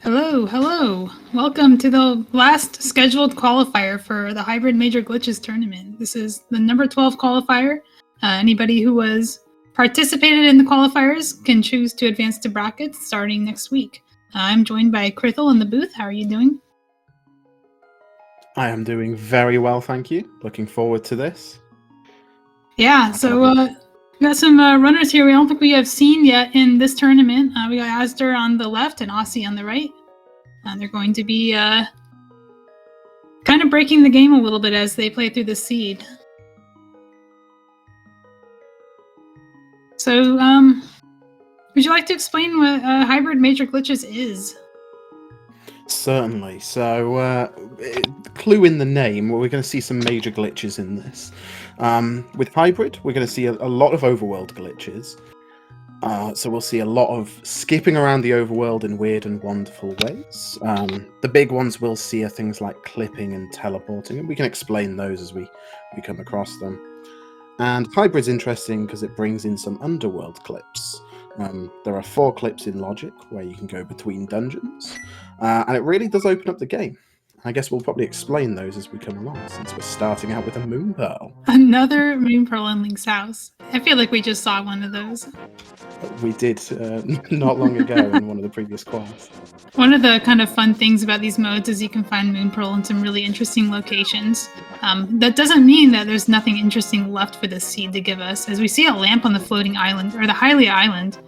Hello, hello. Welcome to the last scheduled qualifier for the Hybrid Major Glitches tournament. This is the number 12 qualifier. Anybody who was participated in the qualifiers can choose to advance to brackets starting next week. I'm joined by Krithel in the booth. How are you doing? I am doing very well, thank you. Looking forward to this. Yeah, so we got some runners here we don't think we have seen yet in this tournament. We got azder on the left and Osse on the right. They're going to be kind of breaking the game a little bit as they play through the seed. So, would you like to explain what Hybrid Major Glitches is? Certainly. So, clue in the name, we're going to see some major glitches in this. With Hybrid, we're going to see a lot of overworld glitches. So we'll see a lot of skipping around the overworld in weird and wonderful ways. The big ones we'll see are things like clipping and teleporting, and we can explain those as we come across them. And Hybrid's interesting because it brings in some underworld clips. There are 4 clips in Logic where you can go between dungeons, and it really does open up the game. I guess we'll probably explain those as we come along, since we're starting out with a Moon Pearl. Another Moon Pearl in Link's house. I feel like we just saw one of those. We did not long ago in one of the previous quals. One of the kind of fun things about these modes is you can find Moon Pearl in some really interesting locations. That doesn't mean that there's nothing interesting left for this seed to give us, as we see a lamp on the floating island, or the Hylia Island.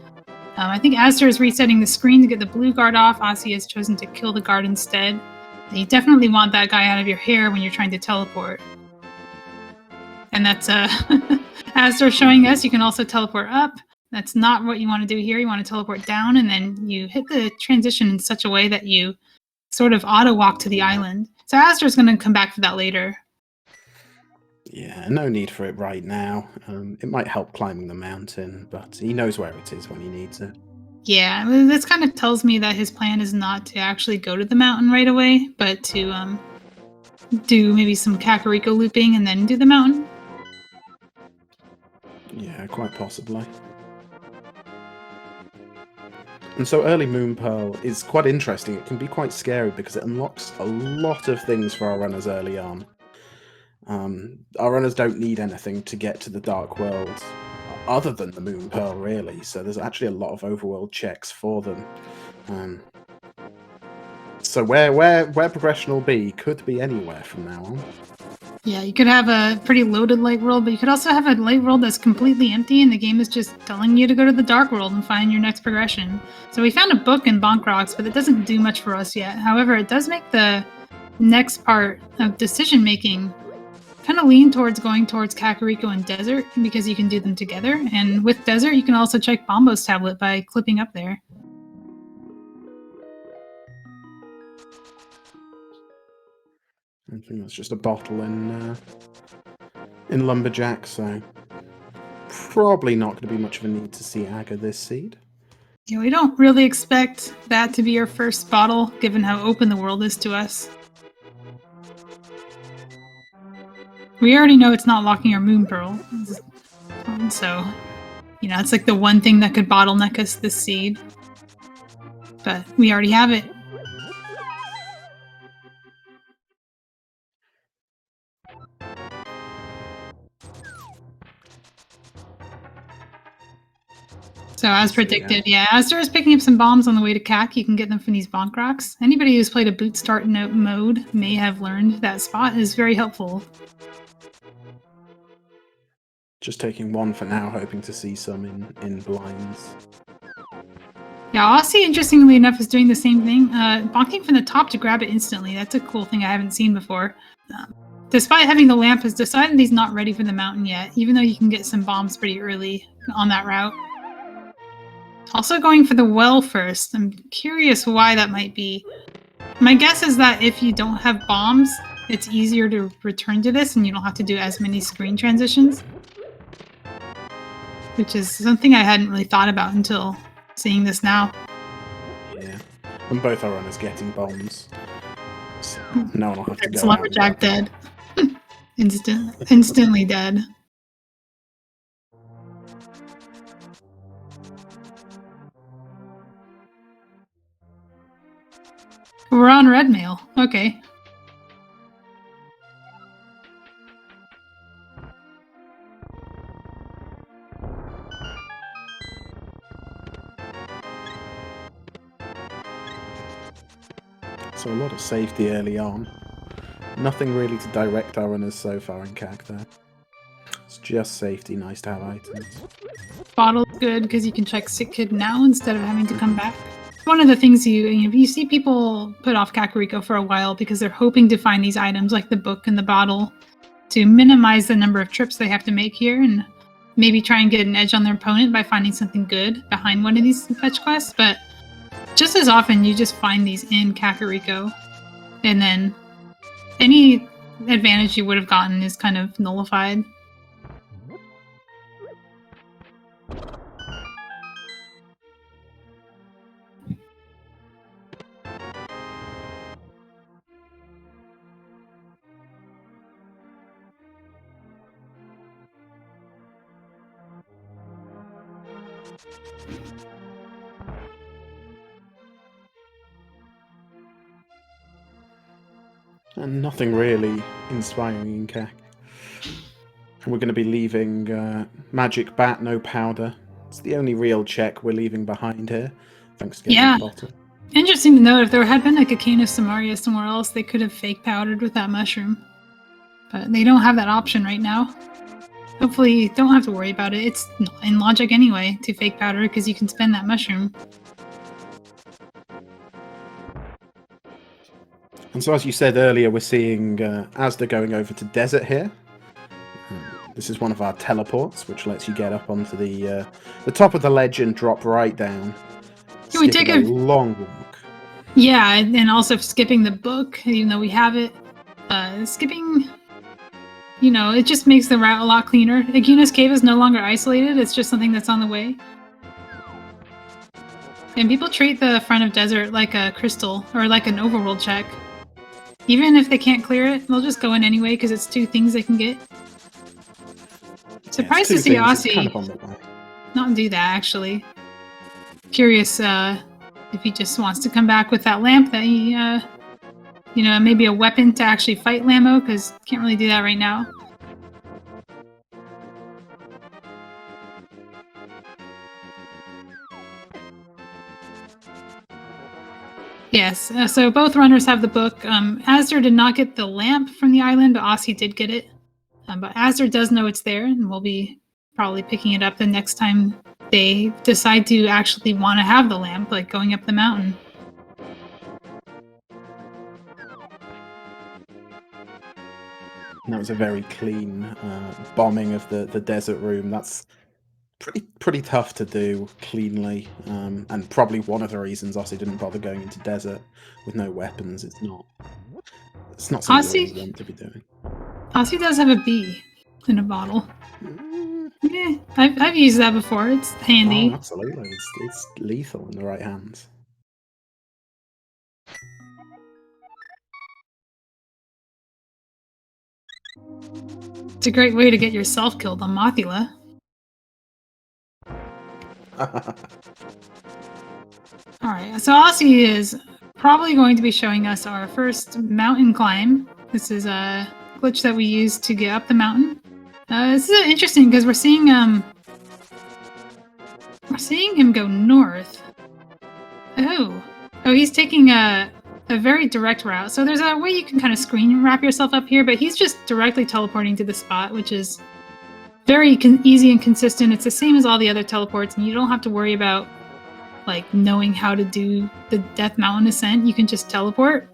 I think azder is resetting the screen to get the blue guard off. Osse has chosen to kill the guard instead. And you definitely want that guy out of your hair when you're trying to teleport. And that's azder showing us you can also teleport up. That's not what you want to do here. You want to teleport down, and then you hit the transition in such a way that you sort of auto-walk to the island. So azder is going to come back for that later. Yeah, no need for it right now. It might help climbing the mountain, but he knows where it is when he needs it. Yeah, this kind of tells me that his plan is not to actually go to the mountain right away, but to do maybe some Kakariko looping and then do the mountain. Yeah, quite possibly. And so early Moon Pearl is quite interesting. It can be quite scary because it unlocks a lot of things for our runners early on. Our runners don't need anything to get to the Dark World other than the Moon Pearl, really. So there's actually a lot of overworld checks for them. So where progression will be could be anywhere from now on. Yeah, you could have a pretty loaded light world, but you could also have a light world that's completely empty and the game is just telling you to go to the dark world and find your next progression. So we found a book in Bonk Rocks, but it doesn't do much for us yet. However, it does make the next part of decision making kind of lean towards going towards Kakariko and Desert because you can do them together. And with Desert, you can also check Bombo's tablet by clipping up there. I think that's just a bottle in Lumberjack, so probably not going to be much of a need to see Aga this seed. Yeah, we don't really expect that to be our first bottle, given how open the world is to us. We already know it's not locking our Moon Pearl, so, you know, it's like the one thing that could bottleneck us this seed. But we already have it. So as predicted, yeah, azder is picking up some bombs on the way to CAC. You can get them from these bonk rocks. Anybody who's played a boot start mode may have learned that spot is very helpful. Just taking one for now, hoping to see some in blinds. Yeah, Osse, interestingly enough, is doing the same thing. Bonking from the top to grab it instantly. That's a cool thing I haven't seen before. Despite having the lamp, has decided he's not ready for the mountain yet, even though you can get some bombs pretty early on that route. Also going for the well first. I'm curious why that might be. My guess is that if you don't have bombs, it's easier to return to this and you don't have to do as many screen transitions. Which is something I hadn't really thought about until seeing this now. Yeah, and both our runners getting bombs. So no one will have to go Lumberjack dead. Instantly dead. We're on red mail. Okay. So a lot of safety early on. Nothing really to direct our runners so far in CAC there. It's just safety, nice to have items. Bottle's good because you can check sick kid now instead of having to come back. One of the things you see people put off Kakariko for a while because they're hoping to find these items like the book and the bottle to minimize the number of trips they have to make here and maybe try and get an edge on their opponent by finding something good behind one of these fetch quests. But just as often, you just find these in Kakariko, and then any advantage you would have gotten is kind of nullified. And nothing really inspiring in CAC. And we're going to be leaving Magic Bat, no powder. It's the only real check we're leaving behind here. Thanks to getting the bottle. Interesting to note, if there had been like a cane of Samaria somewhere else, they could have fake powdered with that mushroom. But they don't have that option right now. Hopefully you don't have to worry about it. It's in logic anyway to fake powder because you can spend that mushroom. And so as you said earlier, we're seeing Azder going over to Desert here. This is one of our teleports, which lets you get up onto the top of the ledge and drop right down. Can we take a long walk? Yeah, and also skipping the book, even though we have it. Skipping, it just makes the route a lot cleaner. Aguna's Cave is no longer isolated, it's just something that's on the way. And people treat the front of Desert like a crystal, or like an overworld check. Even if they can't clear it, they'll just go in anyway because it's 2 things they can get. Surprised to see Osse kind of on the way. Not do that, actually. Curious if he just wants to come back with that lamp that he, maybe a weapon to actually fight Lammo, because can't really do that right now. Yes, so both runners have the book. Azder did not get the lamp from the island, but Osse did get it. But Azder does know it's there, and we'll be probably picking it up the next time they decide to actually want to have the lamp, like going up the mountain. That was a very clean bombing of the desert room. That's pretty tough to do cleanly, and probably one of the reasons Osse didn't bother going into desert with no weapons. It's not something you want to be doing. Osse does have a bee in a bottle. Yeah, I've used that before. It's handy. Oh, absolutely, it's lethal in the right hands. It's a great way to get yourself killed on Mothula. Alright, so Osse is probably going to be showing us our first mountain climb. This is a glitch that we use to get up the mountain. This is interesting because we're seeing him go north. Oh, he's taking a very direct route. So there's a way you can kind of screen wrap yourself up here, but he's just directly teleporting to the spot, which is very easy and consistent. It's the same as all the other teleports, and you don't have to worry about like knowing how to do the Death Mountain ascent. You can just teleport,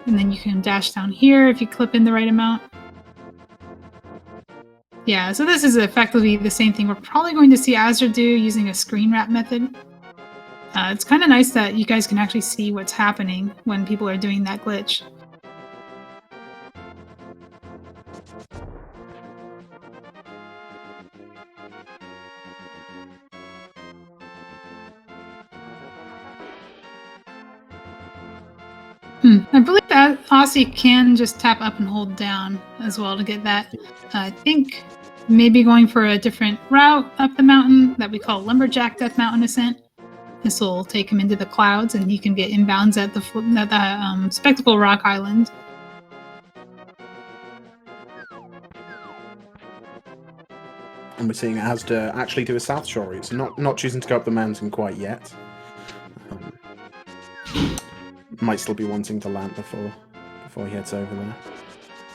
and then you can dash down here if you clip in the right amount. Yeah, so this is effectively the same thing we're probably going to see Azder do using a screen wrap method. It's kind of nice that you guys can actually see what's happening when people are doing that glitch. I believe that Osse can just tap up and hold down as well to get that. I think maybe going for a different route up the mountain that we call Lumberjack Death Mountain Ascent. This will take him into the clouds, and he can get inbounds at the Spectacle Rock Island. And we're seeing azder actually do a South Shore route, so not choosing to go up the mountain quite yet. Might still be wanting to land before he heads over there.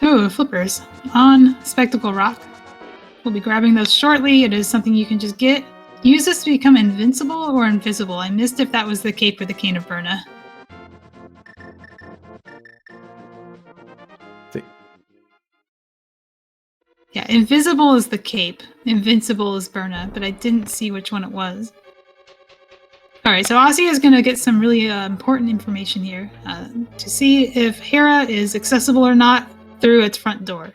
Ooh, flippers on Spectacle Rock. We'll be grabbing those shortly. It is something you can just get. Use this to become invincible or invisible. I missed if that was the cape or the Cane of Berna. Yeah, invisible is the cape. Invincible is Berna, but I didn't see which one it was. Alright, so Osse is going to get some really important information here to see if Hera is accessible or not through its front door.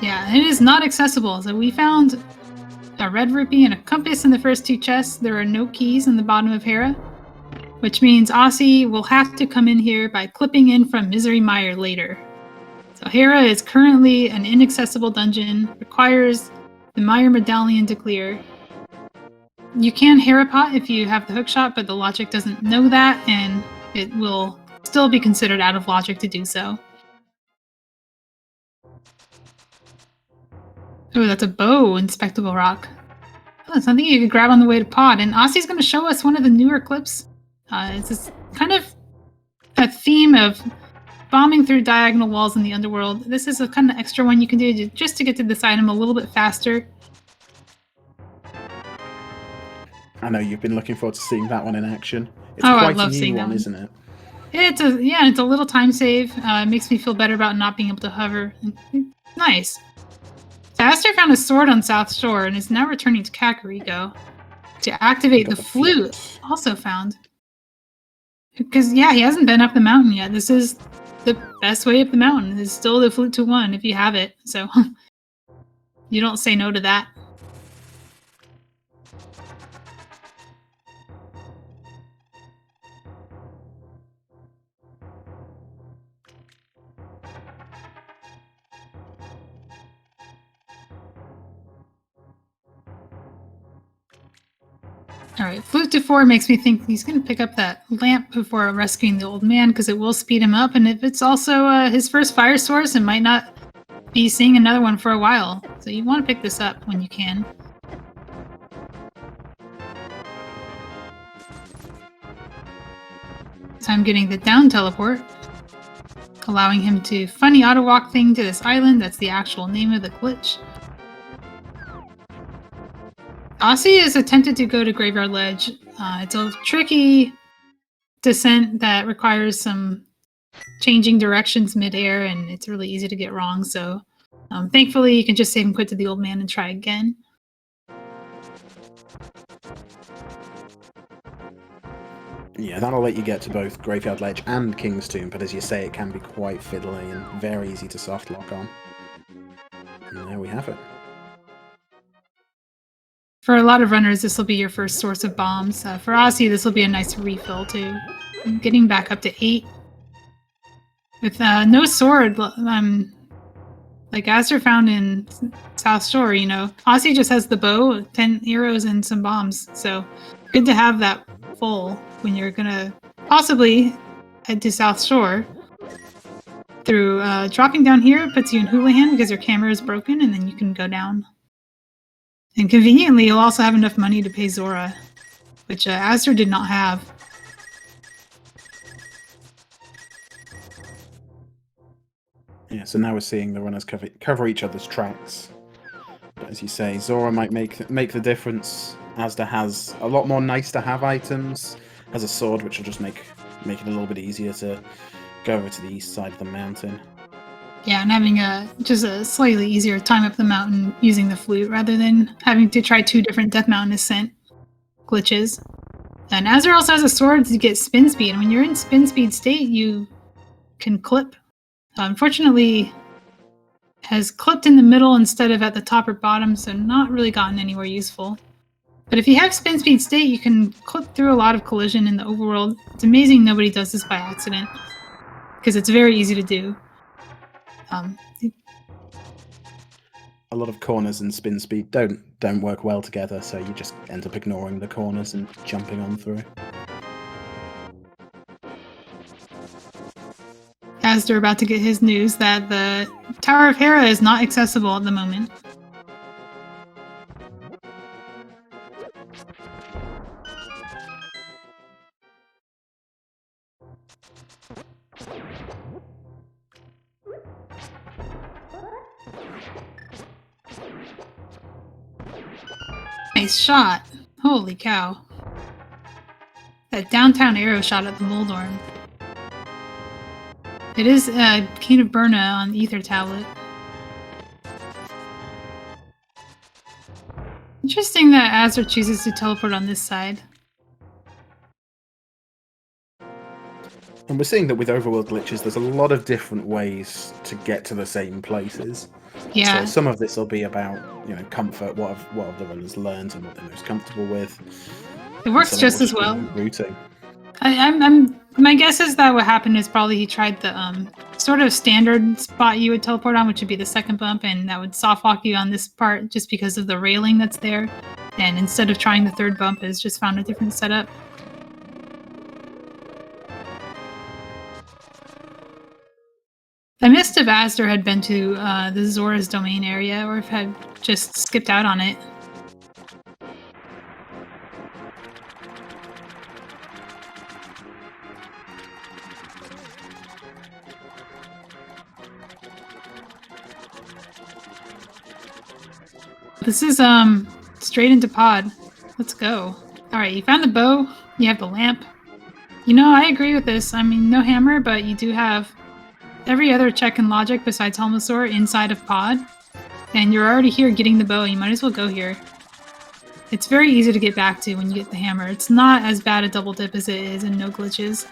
Yeah, it is not accessible. So we found a red rupee and a compass in the first two chests. There are no keys in the bottom of Hera, which means Osse will have to come in here by clipping in from Misery Mire later. So Hera is currently an inaccessible dungeon, requires the Mire Medallion to clear. You can Hera pot if you have the hookshot, but the logic doesn't know that, and it will still be considered out of logic to do so. Oh, that's a bow in Spectacle Rock. Oh, something you could grab on the way to pod. And Osse's going to show us one of the newer clips. It's this kind of a theme of bombing through diagonal walls in the underworld. This is a kind of extra one you can do just to get to this item a little bit faster. I know you've been looking forward to seeing that one in action. It's I quite love a new seeing that one, one. isn't it? It's a little time save. It makes me feel better about not being able to hover. Nice. Azder found a sword on South Shore and is now returning to Kakariko to activate the flute. Also found. Because, yeah, he hasn't been up the mountain yet. This is the best way up the mountain. It's still the flute to 1 if you have it. So, you don't say no to that. Alright, flute to 4 makes me think he's going to pick up that lamp before rescuing the old man, because it will speed him up, and if it's also his first fire source, it might not be seeing another one for a while. So you want to pick this up when you can. So I'm getting the down teleport, allowing him to funny auto walk thing to this island. That's the actual name of the glitch. Osse is attempted to go to Graveyard Ledge. It's a tricky descent that requires some changing directions mid-air, and it's really easy to get wrong. So thankfully, you can just save and quit to the old man and try again. Yeah, that'll let you get to both Graveyard Ledge and King's Tomb, but as you say, it can be quite fiddly and very easy to soft lock on. And there we have it. For a lot of runners, this will be your first source of bombs. For Osse, this will be a nice refill too. Getting back up to 8. With no sword, like Azder found in South Shore, you know, Osse just has the bow, 10 arrows, and some bombs. So good to have that full when you're gonna possibly head to South Shore. Through dropping down here puts you in Houlihan because your camera is broken, and then you can go down. And conveniently, you'll also have enough money to pay Zora, which Azder did not have. Yeah, so now we're seeing the runners cover each other's tracks. But as you say, Zora might make the difference. Azder has a lot more nice-to-have items. Has a sword, which will just make it a little bit easier to go over to the east side of the mountain. Yeah, and having just a slightly easier time up the mountain using the flute rather than having to try 2 different Death Mountain Ascent glitches. And Azder also has a sword to get spin speed, and when you're in spin speed state, you can clip. Unfortunately, has clipped in the middle instead of at the top or bottom, so not really gotten anywhere useful. But if you have spin speed state, you can clip through a lot of collision in the overworld. It's amazing nobody does this by accident, because it's very easy to do. Um, A lot of corners and spin speed don't work well together, so you just end up ignoring the corners and jumping on through. Azder about to get his news that the Tower of Hera is not accessible at the moment. Nice shot! Holy cow. That downtown arrow shot at the Moldorm. It is Keen of Berna on Ether Tablet. Interesting that Azder chooses to teleport on this side. And we're seeing that with overworld glitches, there's a lot of different ways to get to the same places. Yeah. So some of this will be about, comfort, what have the runners learned and what they're most comfortable with. It works just as well. Routing. My guess is that what happened is probably he tried the sort of standard spot you would teleport on, which would be the second bump, and that would soft walk you on this part just because of the railing that's there. And instead of trying the third bump, has just found a different setup. I missed if Azder had been to the Zora's Domain area, or if had just skipped out on it. This is straight into pod. Let's go. Alright, you found the bow, you have the lamp. I agree with this. I mean, no hammer, but you do have every other check and logic besides Helmasaur inside of pod. And you're already here getting the bow, you might as well go here. It's very easy to get back to when you get the hammer. It's not as bad a double dip as it is in no glitches.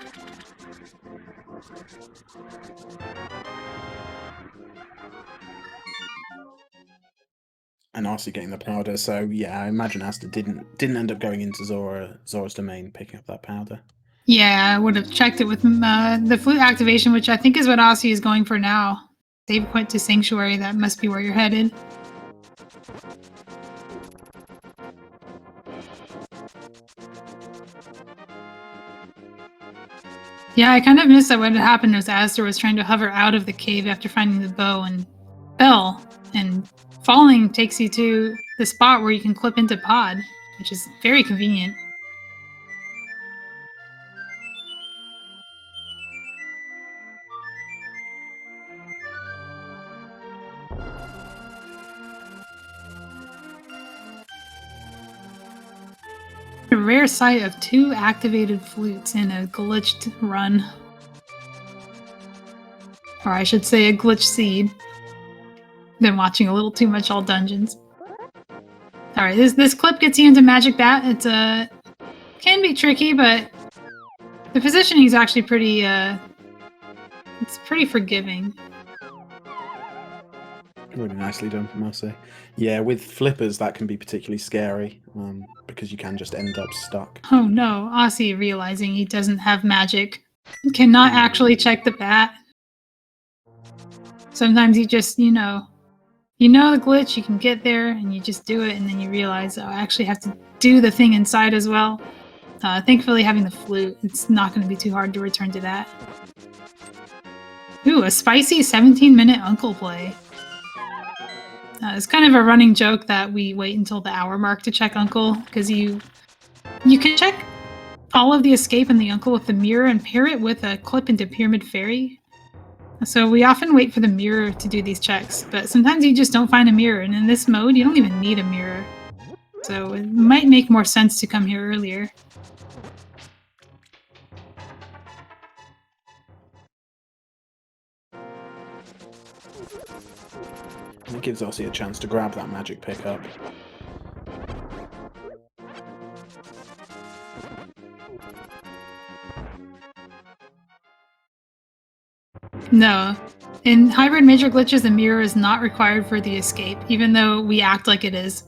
And Osse getting the powder, so yeah, I imagine Azder didn't end up going into Zora's Domain picking up that powder. Yeah, I would have checked it with the flute activation, which I think is what Osse is going for now. Save point to Sanctuary, that must be where you're headed. Yeah, I kind of missed that what had happened was Azder was trying to hover out of the cave after finding the bow and fell, and falling takes you to the spot where you can clip into pod, which is very convenient. A rare sight of 2 activated flutes in a glitched run. Or I should say a glitch seed. Been watching a little too much All Dungeons. Alright, this clip gets you into Magic Bat. It's can be tricky, but the positioning is actually pretty it's pretty forgiving. Really nicely done from Osse. Yeah, with flippers that can be particularly scary, because you can just end up stuck. Oh no, Osse realizing he doesn't have magic. Cannot actually check the bat. Sometimes you just, you know the glitch, you can get there, and you just do it, and then you realize, oh, I actually have to do the thing inside as well. Thankfully, having the flute, it's not going to be too hard to return to that. Ooh, a spicy 17-minute Uncle play. It's kind of a running joke that we wait until the hour mark to check Uncle, because you can check all of the escape in the Uncle with the mirror and pair it with a clip into Pyramid Fairy. So we often wait for the mirror to do these checks, but sometimes you just don't find a mirror, and in this mode, you don't even need a mirror. So it might make more sense to come here earlier. It gives Osse a chance to grab that magic pickup. No. In hybrid major glitches, the mirror is not required for the escape, even though we act like it is.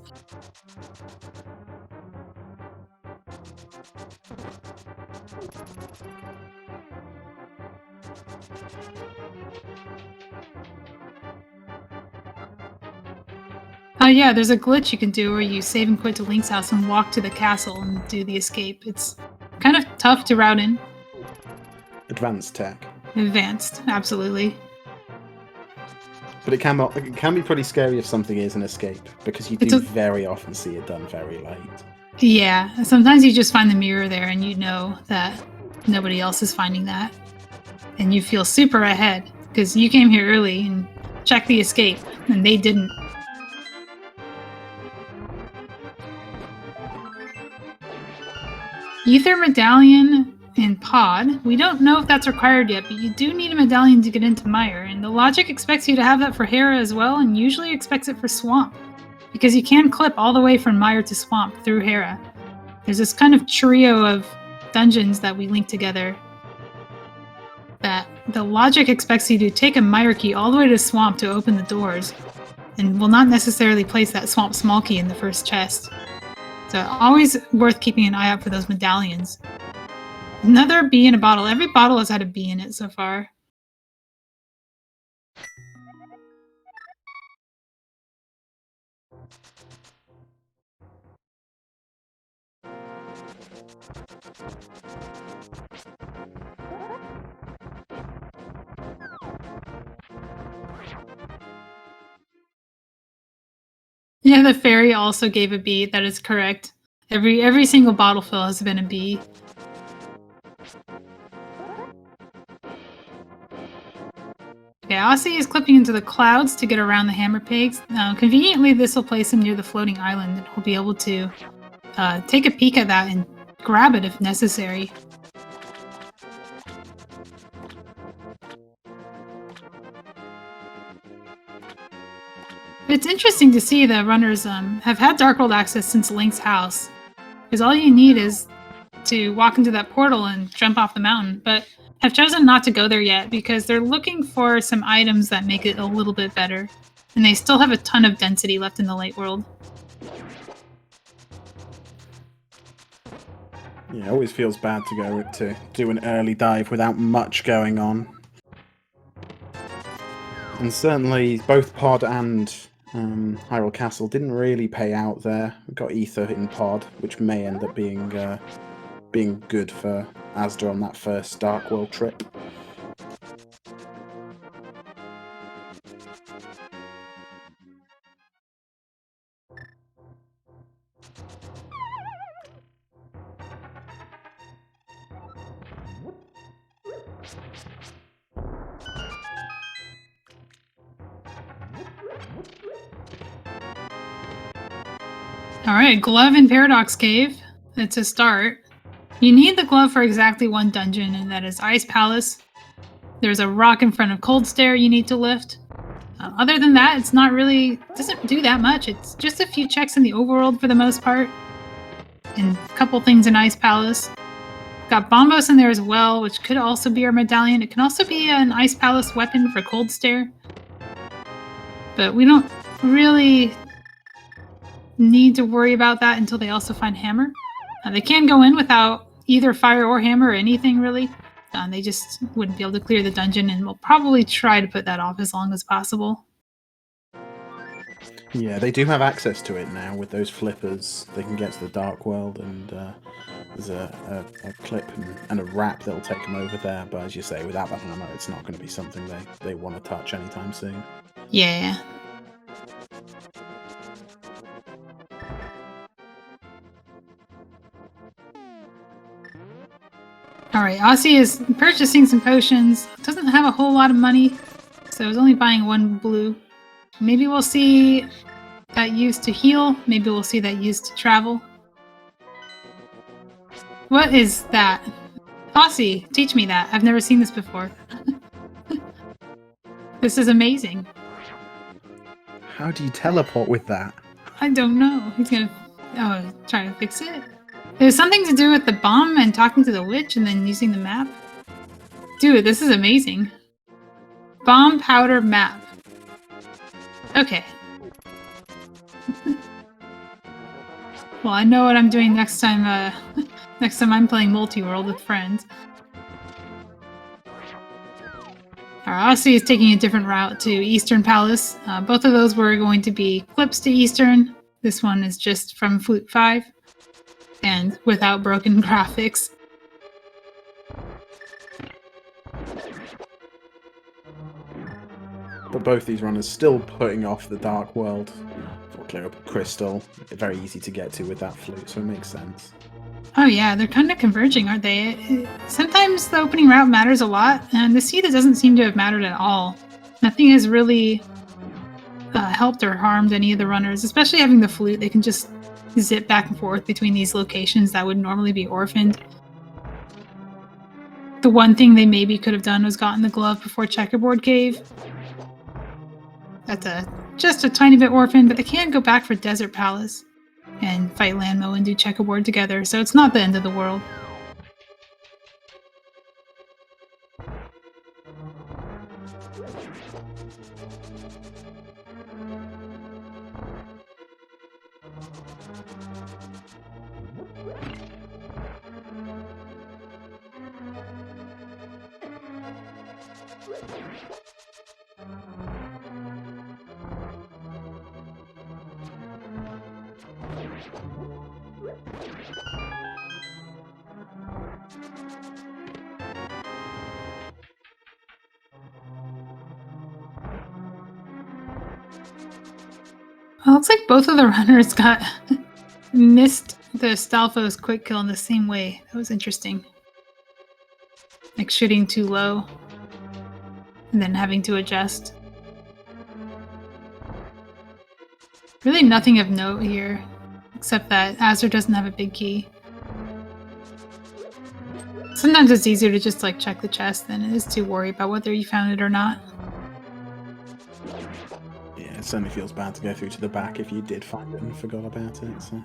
Yeah, there's a glitch you can do where you save and quit to Link's house and walk to the castle and do the escape. It's kind of tough to route in. Advanced tech. Advanced, absolutely. But it can be pretty scary if something is an escape, because you do very often see it done very late. Yeah, sometimes you just find the mirror there and you know that nobody else is finding that. And you feel super ahead, because you came here early and checked the escape, and they didn't. Ether Medallion and Pod. We don't know if that's required yet, but you do need a medallion to get into Mire, and the logic expects you to have that for Hera as well, and usually expects it for Swamp, because you can clip all the way from Mire to Swamp through Hera. There's this kind of trio of dungeons that we link together that the logic expects you to take a Mire key all the way to Swamp to open the doors, and will not necessarily place that Swamp small key in the first chest. So always worth keeping an eye out for those medallions. Another bee in a bottle. Every bottle has had a bee in it so far. Yeah, the fairy also gave a bee. That is correct. Every single bottle fill has been a bee. Okay, Osse is clipping into the clouds to get around the hammer pigs. Conveniently, this will place him near the floating island, and he'll be able to take a peek at that and grab it if necessary. It's interesting to see that runners have had Dark World access since Link's house, because all you need is to walk into that portal and jump off the mountain, but have chosen not to go there yet because they're looking for some items that make it a little bit better, and they still have a ton of density left in the light world. Yeah, it always feels bad to go to do an early dive without much going on. And certainly both Pod and Hyrule Castle didn't really pay out there. We got Ether in Pod, which may end up being good for Azder on that first Dark World trip. Alright, glove in Paradox Cave. It's a start. You need the glove for exactly one dungeon, and that is Ice Palace. There's a rock in front of Cold Stair you need to lift. Other than that, it's not really... doesn't do that much. It's just a few checks in the overworld for the most part. And a couple things in Ice Palace. Got Bombos in there as well, which could also be our medallion. It can also be an Ice Palace weapon for Cold Stair. But we don't really need to worry about that until they also find Hammer. They can go in without either fire or hammer or anything, really. They just wouldn't be able to clear the dungeon, and we'll probably try to put that off as long as possible. Yeah, they do have access to it now with those flippers. They can get to the Dark World, and there's a clip and a wrap that'll take them over there. But as you say, without that hammer, it's not going to be something they want to touch anytime soon. Yeah. Alright, Osse is purchasing some potions. Doesn't have a whole lot of money, so he's only buying one blue. Maybe we'll see that used to heal. Maybe we'll see that used to travel. What is that? Osse, teach me that. I've never seen this before. This is amazing. How do you teleport with that? I don't know. He's gonna try to fix it. There's something to do with the bomb and talking to the witch and then using the map. Dude, this is amazing. Bomb powder map. Okay. Well, I know what I'm doing next time, next time I'm playing multi-world with friends. Alright, Osse is taking a different route to Eastern Palace. Both of those were going to be clips to Eastern. This one is just from Flute 5 and without broken graphics. But both these runners still putting off the Dark World for clear up Crystal. Very easy to get to with that flute, so it makes sense. Oh yeah, they're kind of converging, aren't they? Sometimes the opening route matters a lot, and the seed doesn't seem to have mattered at all. Nothing has really helped or harmed any of the runners, especially having the flute. They can just zip back and forth between these locations that would normally be orphaned. The one thing they maybe could have done was gotten the glove before Checkerboard Cave. That's just a tiny bit orphaned, but they can go back for Desert Palace and fight Landmo and do Checkerboard together, so it's not the end of the world. Well, it looks like both of the runners got missed the Stalfos quick kill in the same way. That was interesting. Like shooting too low and then having to adjust. Really nothing of note here, except that azder doesn't have a big key. Sometimes it's easier to just like check the chest than it is to worry about whether you found it or not. Yeah, it certainly feels bad to go through to the back if you did find it and forgot about it. So.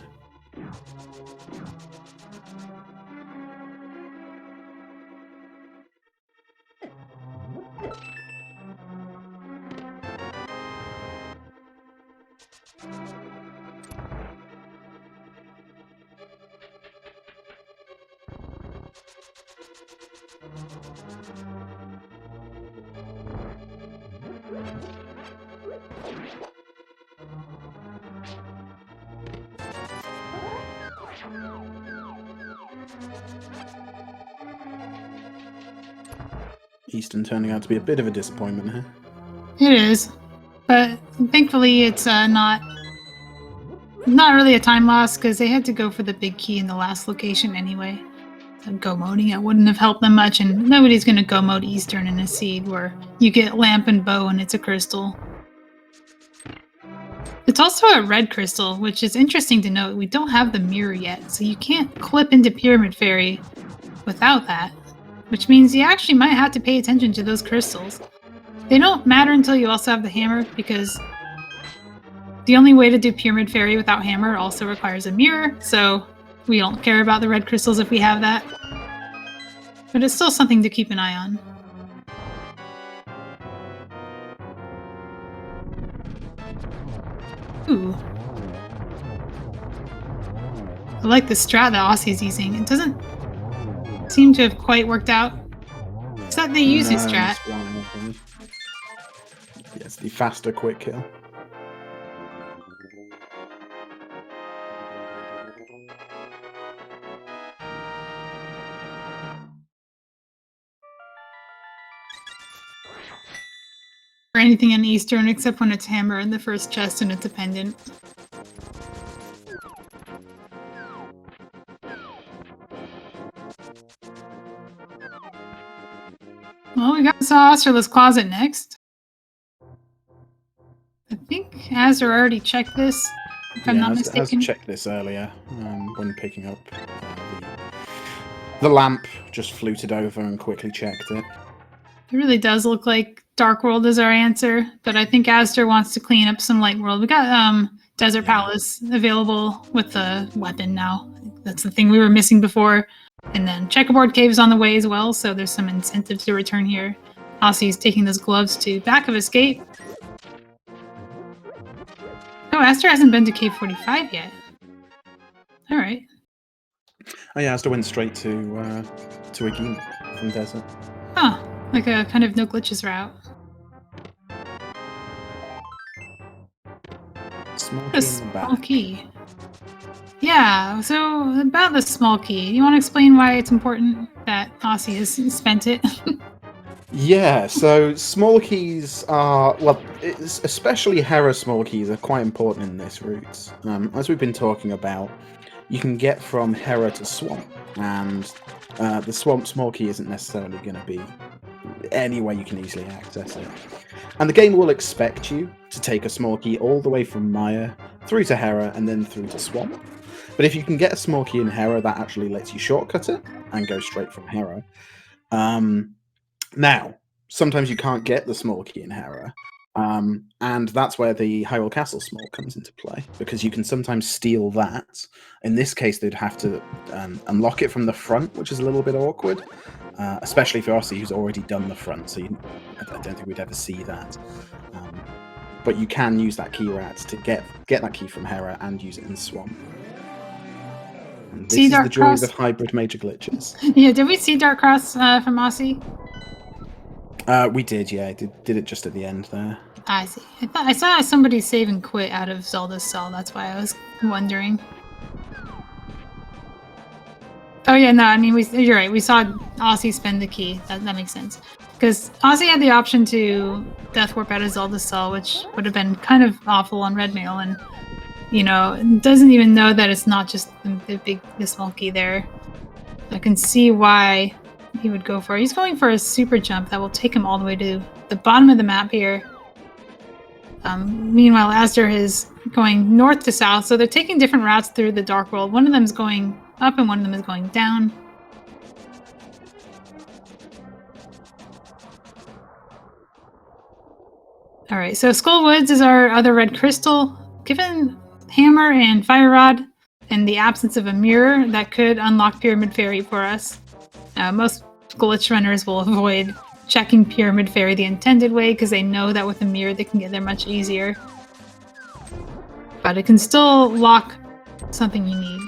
Eastern turning out to be a bit of a disappointment here. It is, but thankfully it's not really a time loss because they had to go for the big key in the last location anyway. So go moding it wouldn't have helped them much, and nobody's going to go mode Eastern in a seed where you get lamp and bow and it's a crystal. It's also a red crystal, which is interesting to note. We don't have the mirror yet, so you can't clip into Pyramid Fairy without that. Which means you actually might have to pay attention to those crystals. They don't matter until you also have the hammer, because the only way to do Pyramid Fairy without hammer also requires a mirror, so we don't care about the red crystals if we have that. But it's still something to keep an eye on. Ooh. I like the strat that Osse's using. It doesn't seem to have quite worked out. Is that they use his strat? Yes, the faster quick kill. Or anything in Eastern except when it's hammer in the first chest and it's a pendant. Well, we got Saucerless Closet next. I think azder already checked this, if I'm not mistaken. I checked this earlier when picking up the lamp. Just fluted over and quickly checked it. It really does look like Dark World is our answer, but I think azder wants to clean up some Light World. We got Desert Palace available with the weapon now. That's the thing we were missing before. And then Checkerboard Cave is on the way as well, so there's some incentive to return here. Osse's taking those gloves to Back of Escape. Oh, azder hasn't been to Cave 45 yet. Alright. Oh yeah, azder went straight to Agina from Desert. Huh. Like a kind of no glitches route. Small key A in the small back. key. Yeah, so about the small key, you want to explain why it's important that Osse has spent it? Yeah, so small keys are, well, especially Hera small keys are quite important in this route. As we've been talking about, you can get from Hera to Swamp, and the Swamp small key isn't necessarily going to be anywhere you can easily access it. And the game will expect you to take a small key all the way from Maya through to Hera and then through to Swamp. But if you can get a small key in Hera, that actually lets you shortcut it and go straight from Hera. Now, sometimes you can't get the small key in Hera, and that's where the Hyrule Castle small comes into play, because you can sometimes steal that. In this case, they'd have to unlock it from the front, which is a little bit awkward, especially for Osse, who's already done the front, so I don't think we'd ever see that. But you can use that key rat to get that key from Hera and use it in Swamp. And this See is the Dark joys Cross? of hybrid major glitches. Yeah, did we see Dark Cross from Osse? We did, yeah. Did it just at the end there. I see. I thought I saw somebody save and quit out of Zelda's cell. That's why I was wondering. Oh yeah, no, I mean you're right. We saw Osse spend the key. That makes sense. Because Osse had the option to death warp out of Zelda's cell, which would have been kind of awful on red mail, and doesn't even know that it's not just the small key there. I can see why he would go for it. He's going for a super jump that will take him all the way to the bottom of the map here. Meanwhile, azder is going north to south, so they're taking different routes through the Dark World. One of them is going up and one of them is going down. Alright, so Skull Woods is our other red crystal. Given Hammer and Fire Rod and the absence of a mirror, that could unlock Pyramid Fairy for us. Most glitch runners will avoid checking Pyramid Fairy the intended way because they know that with a mirror they can get there much easier. But it can still lock something you need.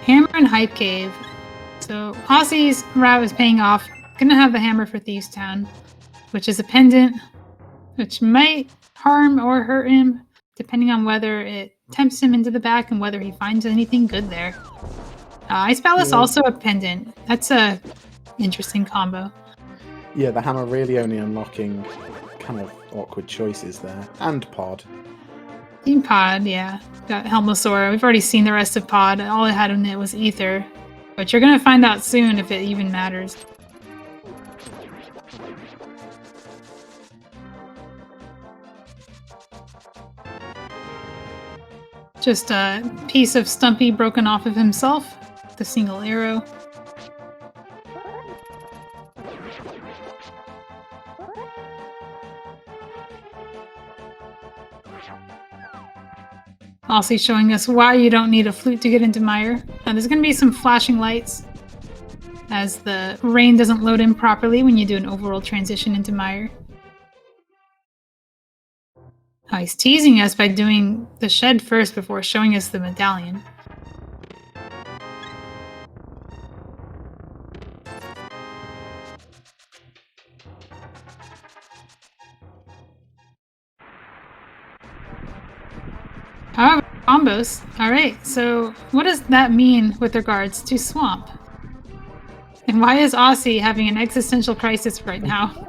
Hammer and Hype Cave. So Osse's route is paying off. Gonna have the hammer for Thieves Town, which is a pendant, which might harm or hurt him, depending on whether it tempts him into the back and whether he finds anything good there. Ice Palace also a pendant. That's a interesting combo. Yeah, the hammer really only unlocking kind of awkward choices there. And Pod. Team Pod, yeah. Got Helmosaur. We've already seen the rest of Pod. All it had in it was Ether. But you're gonna find out soon if it even matters. Just a piece of Stumpy broken off of himself. The single arrow. Also showing us why you don't need a flute to get into Mire. Now there's going to be some flashing lights as the rain doesn't load in properly when you do an overworld transition into Mire. Oh, he's teasing us by doing the shed first before showing us the medallion. However, combos. Alright, so what does that mean with regards to Swamp? And why is Osse having an existential crisis right now?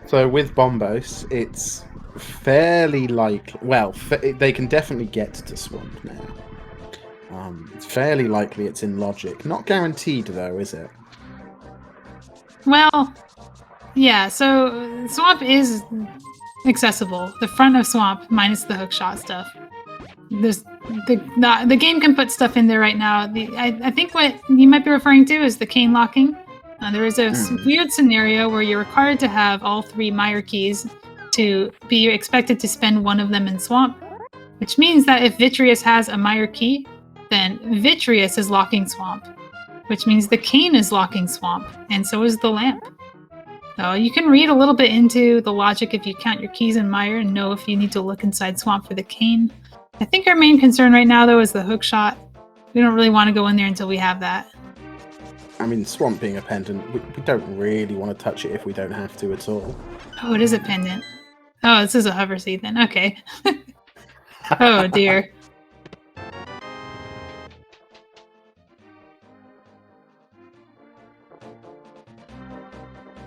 So with Bombos, it's fairly likely... Well, they can definitely get to Swamp now. It's fairly likely it's in logic. Not guaranteed, though, is it? Well, yeah, so Swamp is accessible. The front of Swamp, minus the hookshot stuff. There's the game can put stuff in there right now. I think what you might be referring to is the cane locking. There is a weird scenario where you're required to have all 3 Mire keys to be expected to spend one of them in Swamp, which means that if Vitreous has a Mire key, then Vitreous is locking Swamp, which means the cane is locking Swamp, and so is the lamp. So you can read a little bit into the logic if you count your keys in Mire and know if you need to look inside Swamp for the cane. I think our main concern right now, though, is the hookshot. We don't really want to go in there until we have that. I mean, Swamp being a pendant, we don't really want to touch it if we don't have to at all. Oh, it is a pendant. Oh, this is a hover seed then. Okay. Oh, dear.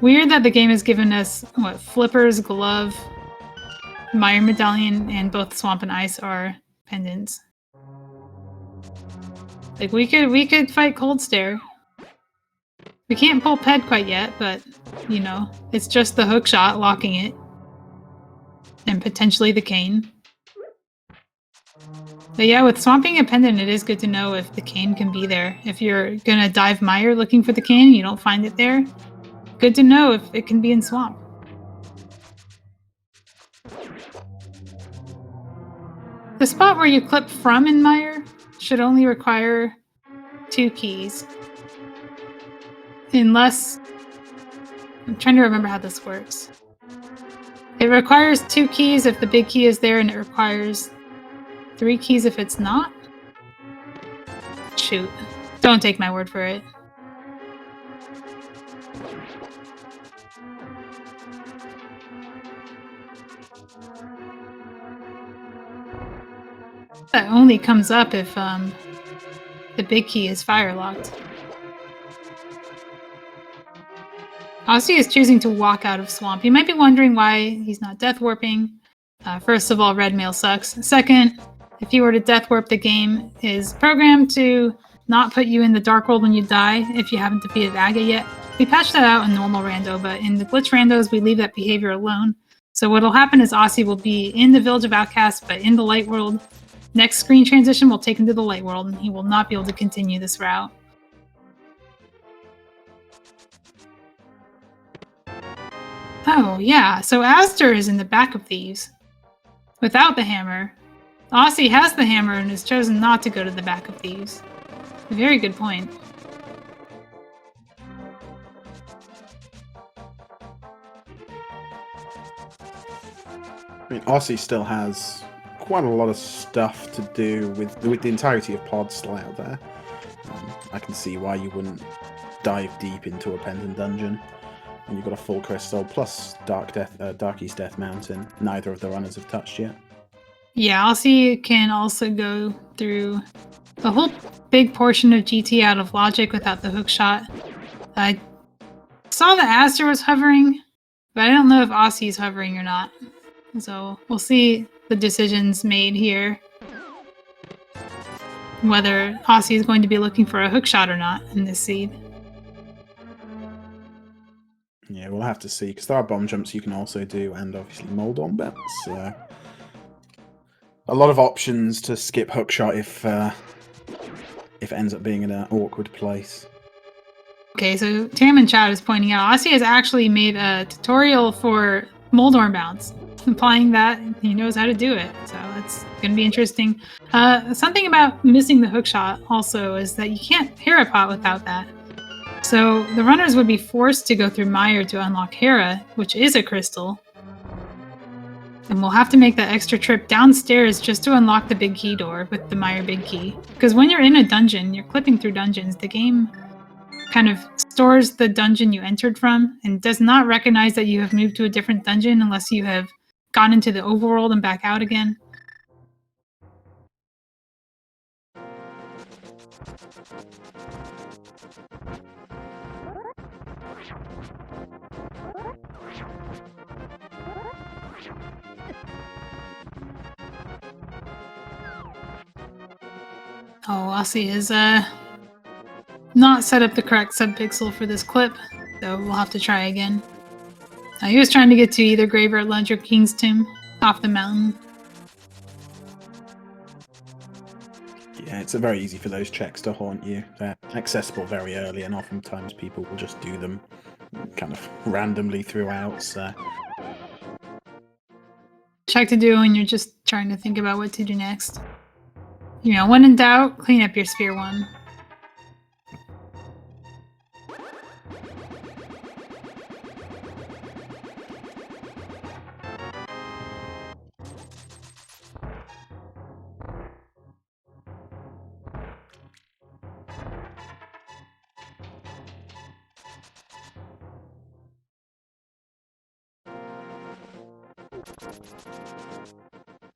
Weird that the game has given us, what, Flipper's glove, Mire medallion, and both Swamp and Ice are pendants. Like, we could fight Cold Stare. We can't pull Ped quite yet, but, you know, it's just the hookshot locking it. And potentially the cane. But yeah, with Swamp being a pendant, it is good to know if the cane can be there. If you're gonna dive Mire looking for the cane and you don't find it there, good to know if it can be in Swamp. The spot where you clip from in Mire should only require 2 keys. Unless... I'm trying to remember how this works. It requires 2 keys if the big key is there, and it requires 3 keys if it's not? Shoot. Don't take my word for it. That only comes up if the big key is fire locked. Osse is choosing to walk out of Swamp. You might be wondering why he's not death warping. First of all, red mail sucks. Second, if he were to death warp, the game is programmed to not put you in the Dark World when you die if you haven't defeated Aga yet. We patched that out in normal rando, but in the glitch randos, we leave that behavior alone. So what'll happen is Osse will be in the Village of Outcasts, but in the Light World. Next screen transition will take him to the Light World, and he will not be able to continue this route. Oh, yeah, so azder is in the back of Thieves. Without the hammer. Osse has the hammer and has chosen not to go to the back of Thieves. A very good point. I mean, Osse still has quite a lot of stuff to do with the entirety of Pod still out there. I can see why you wouldn't dive deep into a pendant dungeon. And you've got a full crystal plus Darky's Death Mountain. Neither of the runners have touched yet. Yeah, Osse can also go through a whole big portion of GT out of logic without the hookshot. I saw that azder was hovering, but I don't know if Osse is hovering or not. So we'll see the decisions made here. Whether Osse is going to be looking for a hookshot or not in this seed. Yeah, we'll have to see, because there are bomb jumps you can also do, and obviously mold on bets. So a lot of options to skip hookshot if it ends up being in an awkward place. Okay, so Tam in chat is pointing out Osse has actually made a tutorial for Moldorm bounce, implying that he knows how to do it. So that's going to be interesting. Something about missing the hookshot also is that you can't Hera pot without that. So the runners would be forced to go through Mire to unlock Hera, which is a crystal. And we'll have to make that extra trip downstairs just to unlock the big key door with the Mire big key. Because when you're in a dungeon, you're clipping through dungeons, the game kind of stores the dungeon you entered from and does not recognize that you have moved to a different dungeon unless you have gone into the overworld and back out again. Oh, Osse is not set up the correct subpixel for this clip, so we'll have to try again. He was trying to get to either Graveyard Ledge or King's Tomb off the mountain. Yeah, it's very easy for those checks to haunt you. They're accessible very early, and oftentimes people will just do them kind of randomly throughout. So check to do when you're just trying to think about what to do next. You know, when in doubt, clean up your Sphere 1.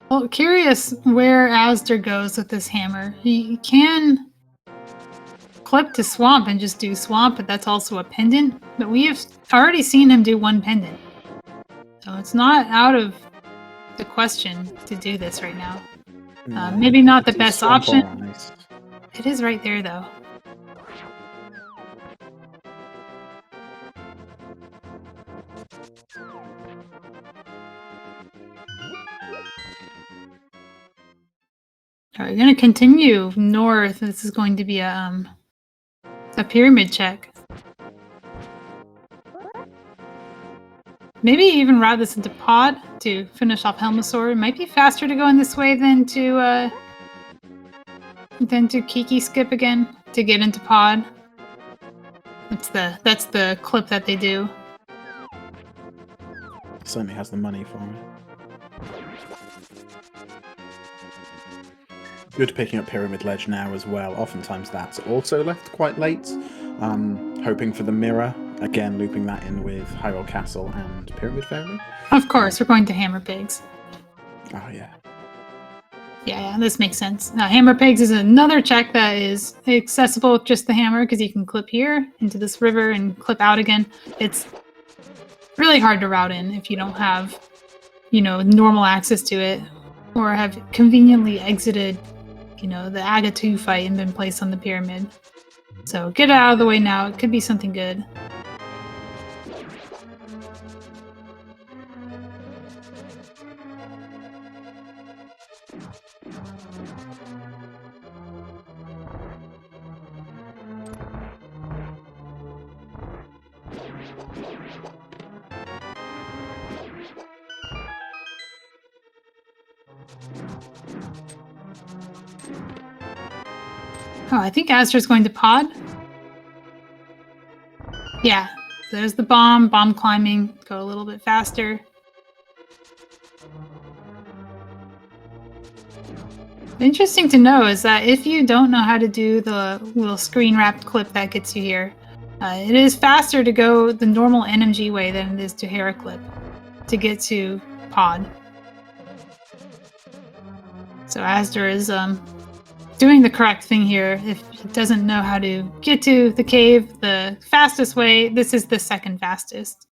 Well, curious where azder goes with this hammer. He can clip to swamp and just do swamp, but that's also a pendant. But we have already seen him do one pendant. So it's not out of the question to do this right now. Maybe not the best option. It is right there, though. All right, we're going to continue north. This is going to be a pyramid check. Maybe even route this into pod to finish off Helmasaur. It might be faster to go in this way than to Kiki skip again to get into pod. That's the clip that they do. Certainly has the money for it. Good picking up Pyramid Ledge now as well. Oftentimes that's also left quite late. Hoping for the mirror. Again, looping that in with Hyrule Castle and Pyramid Fairy. Of course, we're going to Hammer Pigs. Oh, yeah. Yeah, this makes sense. Now, Hammer Pigs is another check that is accessible with just the hammer, because you can clip here into this river and clip out again. It's really hard to route in if you don't have, normal access to it, or have conveniently exited, the Aga 2 fight and been placed on the pyramid. So get it out of the way now. It could be something good. Oh, I think azder's going to pod. Yeah, there's the bomb climbing, go a little bit faster. Interesting to know is that if you don't know how to do the little screen wrapped clip that gets you here, it is faster to go the normal NMG way than it is to Hera clip to get to pod. So azder is doing the correct thing here. If he doesn't know how to get to the cave the fastest way, this is the second fastest.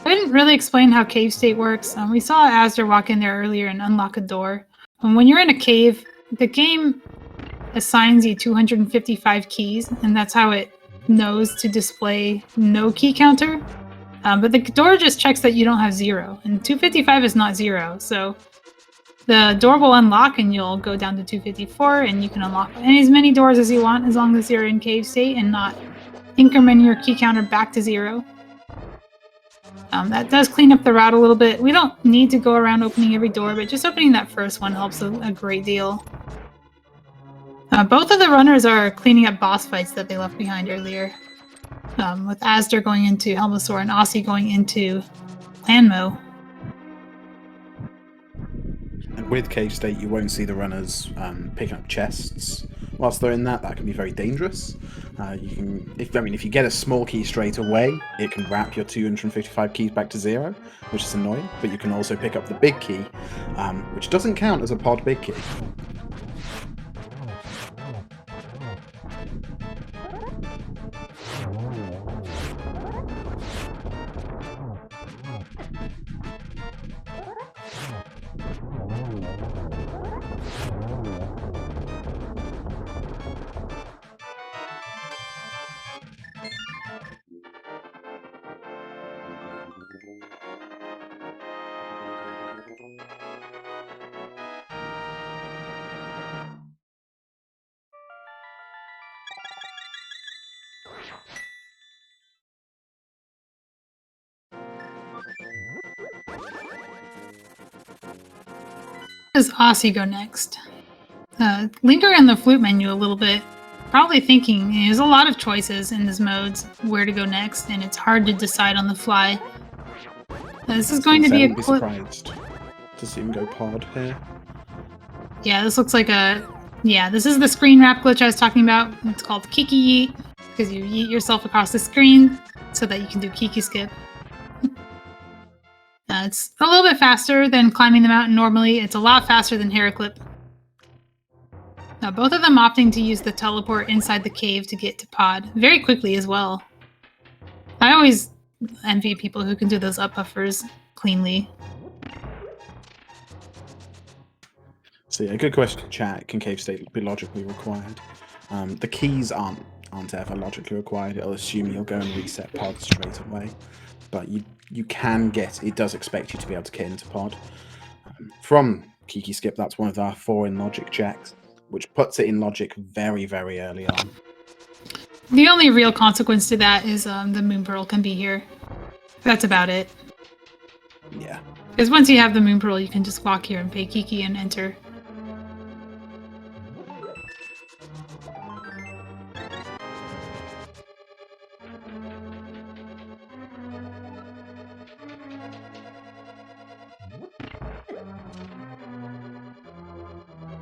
I didn't really explain how cave state works. We saw azder walk in there earlier and unlock a door. And when you're in a cave, the game assigns you 255 keys, and that's how it knows to display no key counter. But the door just checks that you don't have 0, and 255 is not 0, so the door will unlock and you'll go down to 254, and you can unlock as many doors as you want as long as you're in cave state and not increment your key counter back to 0. That does clean up the route a little bit. We don't need to go around opening every door, but just opening that first one helps a great deal. Both of the runners are cleaning up boss fights that they left behind earlier. With azder going into Helmasaur and Osse going into Landmo. And with cave state, you won't see the runners picking up chests whilst they're in that. That can be very dangerous. If you get a small key straight away, it can wrap your 255 keys back to 0, which is annoying. But you can also pick up the big key, which doesn't count as a pod big key. Does Osse go next? Linger in the flute menu a little bit. Probably thinking there's a lot of choices in this mode where to go next, and it's hard to decide on the fly. This is going to be a clip. Surprised to see him go pod here. Yeah, this looks like this is the screen wrap glitch I was talking about. It's called Kiki Yeet, because you yeet yourself across the screen so that you can do Kiki skip. It's a little bit faster than climbing the mountain normally. It's a lot faster than Hera Clip. Now, both of them opting to use the teleport inside the cave to get to Pod very quickly as well. I always envy people who can do those up buffers cleanly. So yeah, good question, chat. Can cave state be logically required? The keys aren't ever logically required. It'll assume you'll go and reset Pod straight away. But you can get, it does expect you to be able to get into Pod. From Kiki Skip, that's one of our 4 in logic checks, which puts it in logic very, very early on. The only real consequence to that is the Moon Pearl can be here. That's about it. Yeah. Because once you have the Moon Pearl, you can just walk here and pay Kiki and enter.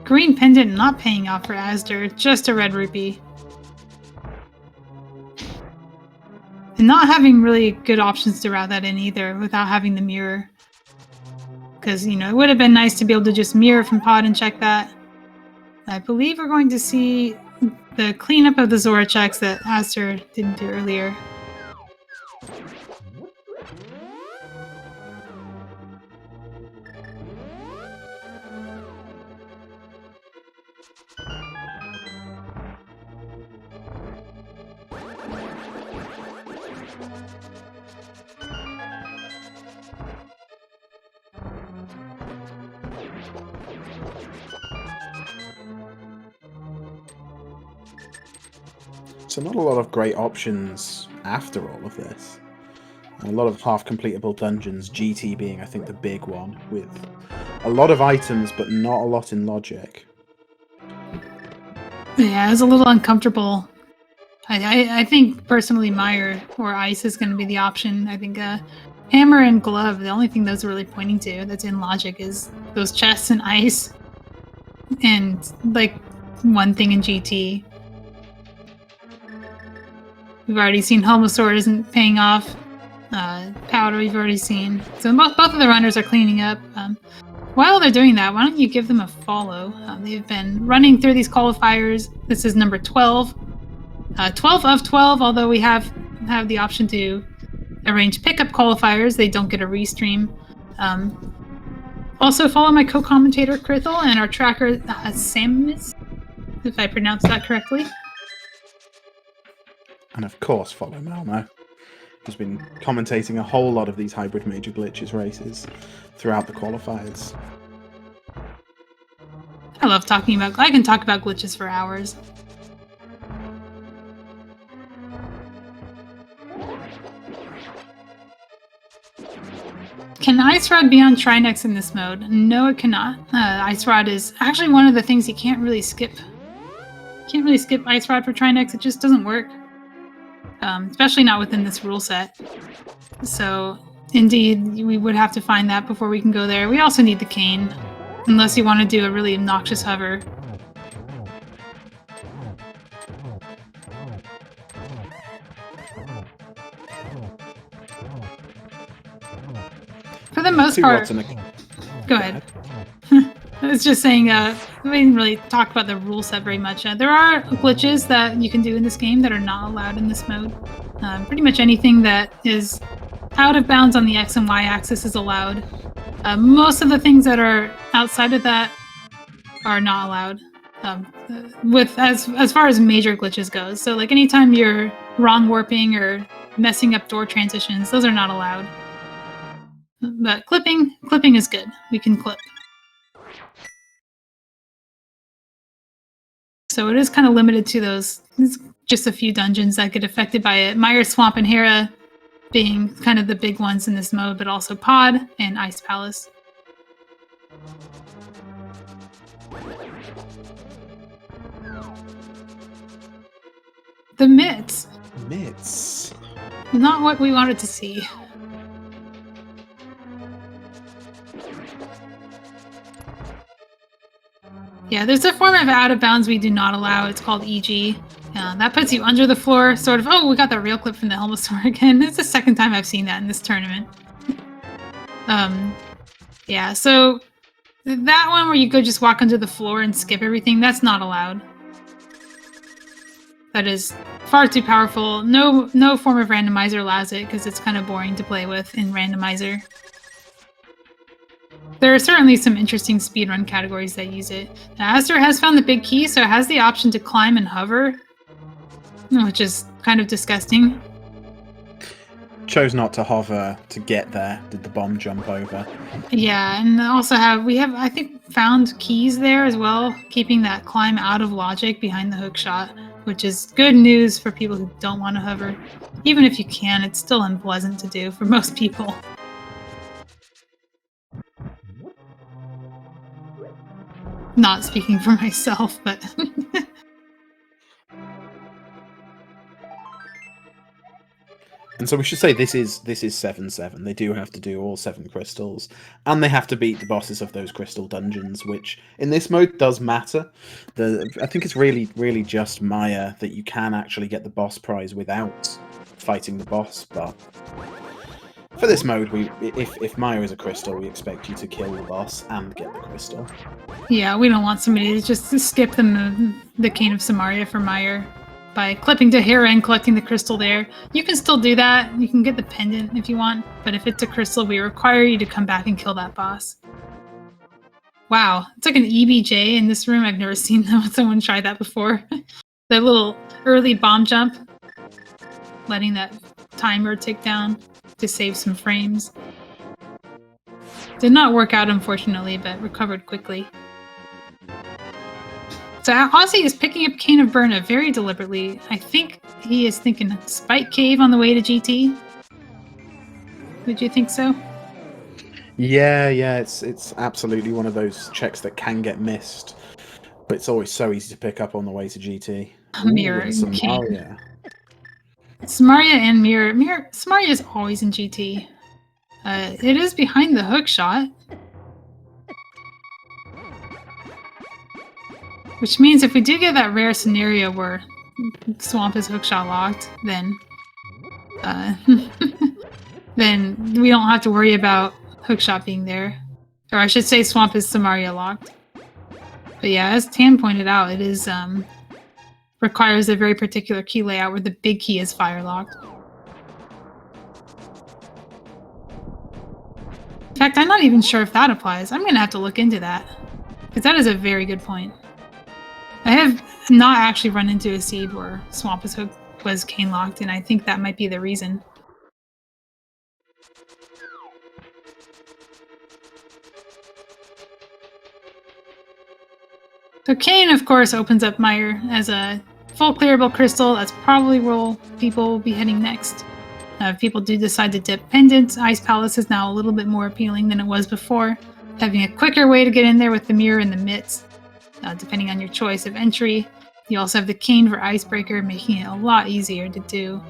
Green pendant not paying off for azder, just a red rupee. And not having really good options to route that in either without having the mirror. Because, you know, it would have been nice to be able to just mirror from Pod and check that. I believe we're going to see the cleanup of the Zora checks that azder didn't do earlier. So not a lot of great options after all of this. A lot of half-completable dungeons, GT being, I think, the big one, with a lot of items, but not a lot in logic. Yeah, it's a little uncomfortable. I think, personally, Mire or Ice is going to be the option. I think Hammer and Glove, the only thing those are really pointing to that's in logic is those chests and Ice. And, like, one thing in GT. We've already seen Helmosaur isn't paying off. Powder we've already seen. So both of the runners are cleaning up. While they're doing that, why don't you give them a follow? They've been running through these qualifiers. This is number 12. 12 of 12, although we have the option to arrange pickup qualifiers. They don't get a restream. Also follow my co-commentator Krithel and our tracker Samus, if I pronounced that correctly. And of course follow Malmo, who's been commentating a whole lot of these hybrid major glitches races throughout the qualifiers. I love talking about, I can talk about glitches for hours. Can Ice Rod be on Trinex in this mode? No, it cannot. Ice Rod is actually one of the things you can't really skip. You can't really skip Ice Rod for Trinex, it just doesn't work. Especially not within this rule set. So, indeed, we would have to find that before we can go there. We also need the cane, unless you want to do a really obnoxious hover. For the most part... Go ahead. I was just saying, we didn't really talk about the rule set very much. There are glitches that you can do in this game that are not allowed in this mode. Pretty much anything that is out of bounds on the X and Y axis is allowed. Most of the things that are outside of that are not allowed. With as far as major glitches goes. So like anytime you're wrong warping or messing up door transitions, those are not allowed. But clipping is good. We can clip. So it is kind of limited to those, just a few dungeons that get affected by it. Mire Swamp and Hera being kind of the big ones in this mode, but also Pod and Ice Palace. The mitts. Mitts. Not what we wanted to see. Yeah, there's a form of out of bounds we do not allow. It's called EG. That puts you under the floor, sort of. Oh, we got that real clip from the Helmosaur again. It's the second time I've seen that in this tournament. Yeah, so that one where you go just walk under the floor and skip everything, that's not allowed. That is far too powerful. No form of randomizer allows it because it's kind of boring to play with in randomizer. There are certainly some interesting speedrun categories that use it. Now, azder has found the big key, so it has the option to climb and hover, which is kind of disgusting. Chose not to hover to get there. Did the bomb jump over? Yeah, and also we have I think found keys there as well, keeping that climb out of logic behind the hookshot, which is good news for people who don't want to hover. Even if you can, it's still unpleasant to do for most people. Not speaking for myself, but And so we should say this is 7-7. They do have to do all 7 crystals, and they have to beat the bosses of those crystal dungeons, which in this mode does matter. I think it's really just Maya that you can actually get the boss prize without fighting the boss. But for this mode, if Maya is a crystal, we expect you to kill the boss and get the crystal. Yeah, we don't want somebody to just skip the Cane of Samaria for Maya by clipping to Hera and collecting the crystal there. You can still do that. You can get the pendant if you want, but if it's a crystal, we require you to come back and kill that boss. Wow, it's like an EBJ in this room. I've never seen someone try that before. The little early bomb jump, letting that timer tick down to save some frames. Did not work out, unfortunately, but recovered quickly. So Osse is picking up Cane of Burna very deliberately. I think he is thinking Spike Cave on the way to GT. Would you think so? Yeah, it's absolutely one of those checks that can get missed, but it's always so easy to pick up on the way to GT. Mirror and Samaria. Samaria and Mirror. Samaria is always in GT. It is behind the hookshot. Which means if we do get that rare scenario where Swamp is hookshot locked, then then we don't have to worry about hookshot being there. Or I should say Swamp is Samaria locked. But yeah, as Tan pointed out, it is requires a very particular key layout where the big key is fire locked. In fact, I'm not even sure if that applies. I'm gonna have to look into that. Because that is a very good point. I have not actually run into a seed where Swamp was cane locked, and I think that might be the reason. So cane, of course, opens up Mire as a full clearable crystal. That's probably where people will be heading next. If people do decide to dip pendants, Ice Palace is now a little bit more appealing than it was before, having a quicker way to get in there with the mirror and the mitts. Depending on your choice of entry. You also have the cane for Icebreaker, making it a lot easier to do.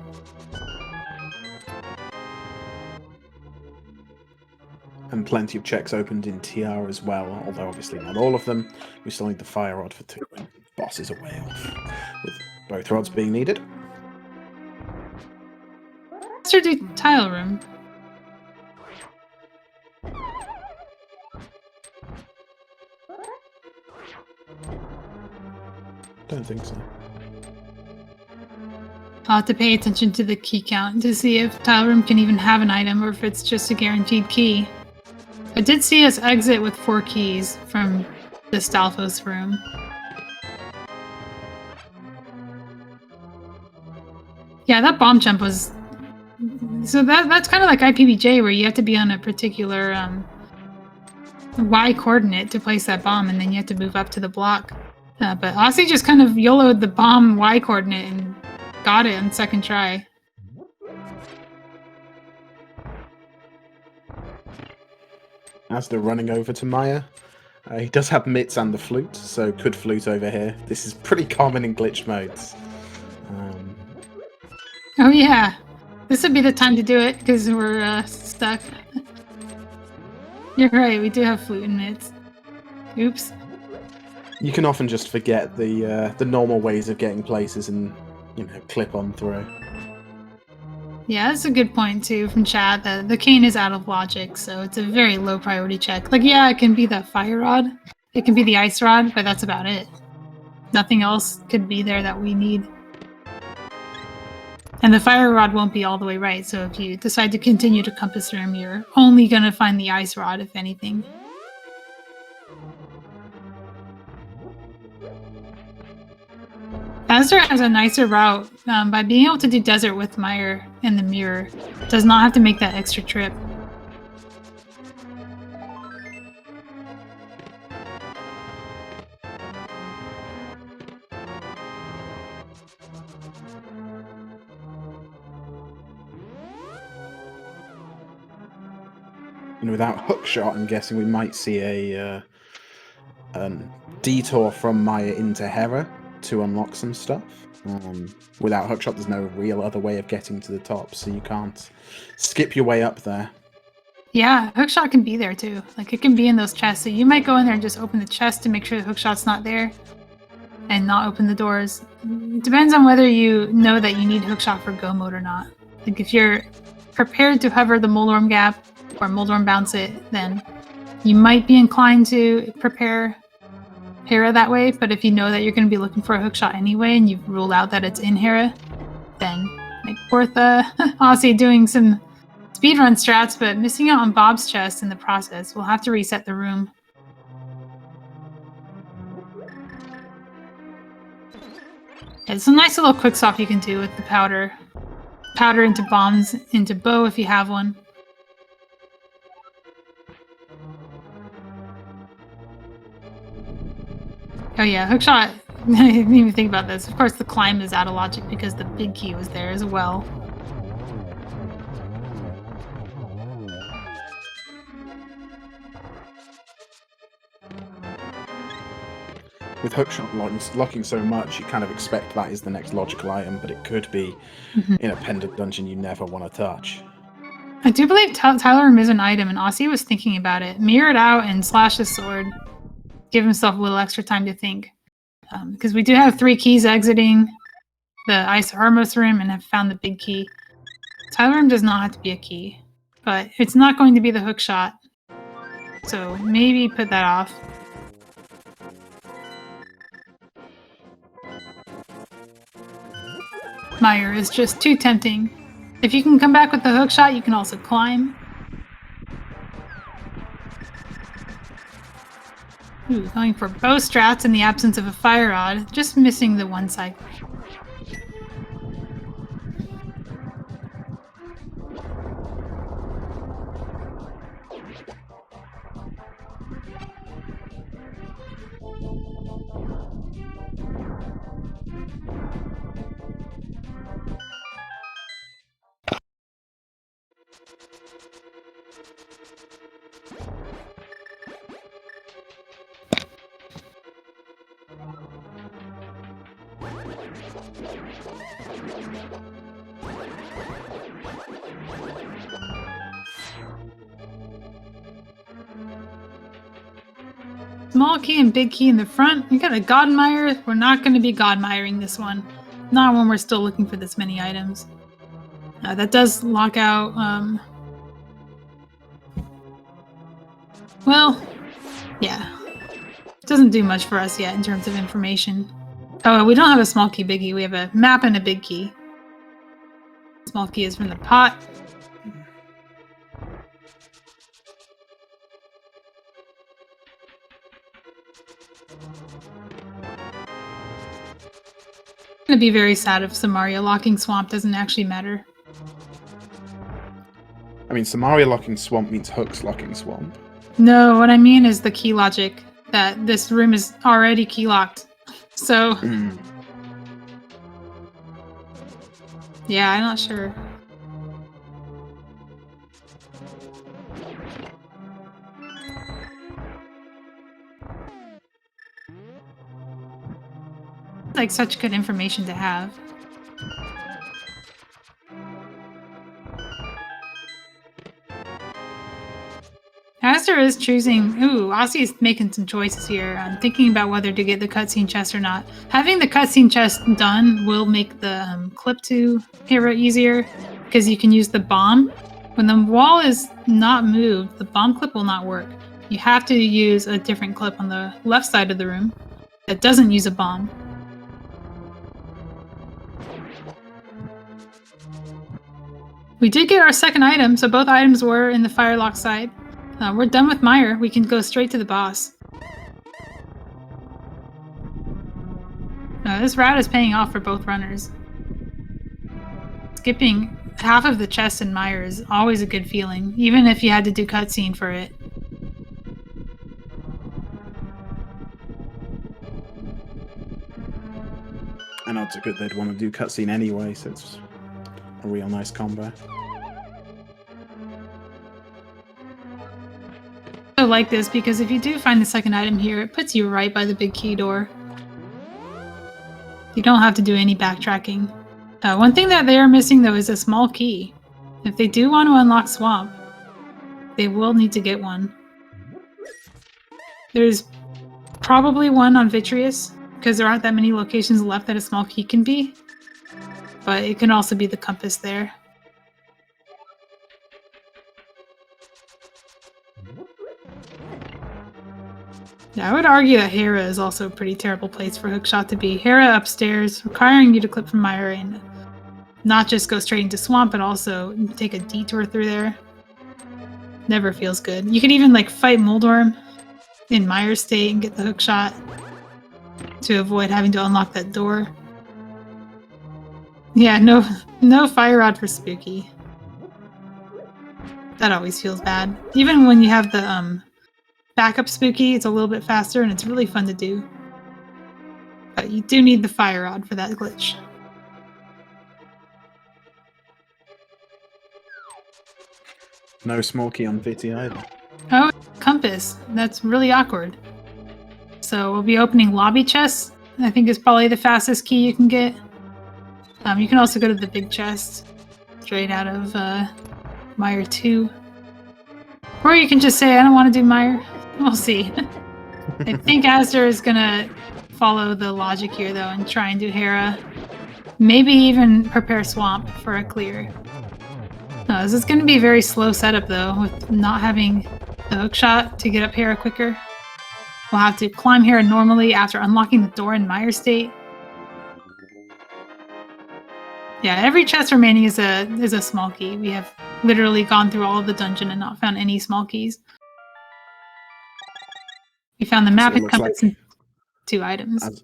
And plenty of checks opened in TR as well, although obviously not all of them. We still need the fire rod for 2, and bosses are way off, with both rods being needed. Let's do tile room. Don't think so. I'll have to pay attention to the key count to see if tile room can even have an item or if it's just a guaranteed key. I did see us exit with 4 keys from the Stalfos room. Yeah, that bomb jump was... So that's kind of like IPBJ, where you have to be on a particular Y coordinate to place that bomb, and then you have to move up to the block. But Osse just kind of YOLO'd the bomb Y coordinate and got it on second try. As they're running over to Maya, he does have mitts and the flute, so could flute over here. This is pretty common in glitched modes. Oh yeah, this would be the time to do it because we're stuck. You're right, we do have flute and mitts. Oops. You can often just forget the normal ways of getting places and, clip on through. Yeah, that's a good point too from chat that the cane is out of logic, so it's a very low priority check. Like, yeah, it can be the fire rod, it can be the ice rod, but that's about it. Nothing else could be there that we need. And the fire rod won't be all the way right, so if you decide to continue to compass room, you're only going to find the ice rod, if anything. Azder has a nicer route by being able to do Desert with Mire and the Mirror. Does not have to make that extra trip. And without Hookshot, I'm guessing we might see a detour from Maya into Hera to unlock some stuff. Without Hookshot, there's no real other way of getting to the top, so you can't skip your way up there. Yeah, Hookshot can be there too. Like, it can be in those chests, so you might go in there and just open the chest to make sure the Hookshot's not there and not open the doors. It depends on whether you know that you need Hookshot for go mode or not. Like, if you're prepared to hover the Moldorm gap or Moldorm bounce it, then you might be inclined to prepare Hera that way, but if you know that you're going to be looking for a Hookshot anyway and you've ruled out that it's in Hera, then like worth Osse doing some speedrun strats, but missing out on Bob's chest in the process. We'll have to reset the room. It's a nice little quick swap you can do with the powder. Powder into bombs into bow if you have one. Oh yeah, Hookshot. I didn't even think about this. Of course, the climb is out of logic because the big key was there as well. With Hookshot locking so much, you kind of expect that is the next logical item, but it could be in a pendant dungeon you never want to touch. I do believe Tyler is an item, and Osse was thinking about it. Mirror it out and slash his sword. Give himself a little extra time to think. Because we do have 3 keys exiting the Ice Harmos room and have found the big key. Tyler room does not have to be a key, but it's not going to be the Hookshot. So maybe put that off. Mire is just too tempting. If you can come back with the Hookshot, you can also climb. Ooh, going for bow strats in the absence of a fire rod, just missing the one side. Small key and big key in the front. We got a Godmire. We're not going to be Godmiring this one. Not when we're still looking for this many items. That does lock out... Well, yeah. Doesn't do much for us yet in terms of information. Oh, we don't have a small key, big key. We have a map and a big key. Small key is from the pot. I'm gonna be very sad if Samaria locking swamp doesn't actually matter. I mean, Samaria locking swamp means Hooks locking swamp. No, what I mean is the key logic, that this room is already key locked. So... Yeah, I'm not sure. Like such good information to have. Azder is choosing... Ooh, Osse is making some choices here. I'm thinking about whether to get the cutscene chest or not. Having the cutscene chest done will make the clip to Hera easier. because you can use the bomb. When the wall is not moved, the bomb clip will not work. You have to use a different clip on the left side of the room that doesn't use a bomb. We did get our second item, so both items were in the firelock side. We're done with Mire. We can go straight to the boss. This route is paying off for both runners. Skipping half of the chest in Mire is always a good feeling, even if you had to do cutscene for it. I know it's a good they'd want to do cutscene anyway, so it's a real nice combo. I like this because if you do find the second item here, it puts you right by the big key door. You don't have to do any backtracking. One thing that they are missing though is a small key. If they do want to unlock Swamp, they will need to get one. There's probably one on Vitreous, because there aren't that many locations left that a small key can be. But it can also be the compass there. Yeah, I would argue that Hera is also a pretty terrible place for Hookshot to be. Hera upstairs, requiring you to clip from Mire and not just go straight into Swamp, but also take a detour through there. Never feels good. You could even like fight Moldorm in Mire state and get the hookshot to avoid having to unlock that door. Yeah, no fire rod for Spooky. That always feels bad. Even when you have the backup Spooky, it's a little bit faster and it's really fun to do. But you do need the fire rod for that glitch. No small key on Viti either. Oh, compass. That's really awkward. So we'll be opening lobby chests. I think is probably the fastest key you can get. You can also go to the big chest straight out of Mire 2. Or you can just say, I don't want to do Mire. We'll see. I think azder is going to follow the logic here, though, and try and do Hera. Maybe even prepare Swamp for a clear. No, this is going to be a very slow setup, though, with not having the hookshot to get up Hera quicker. We'll have to climb Hera normally after unlocking the door in Mire state. Yeah, every chest remaining is a small key. We have literally gone through all of the dungeon and not found any small keys. We found the map and compass and 2 items.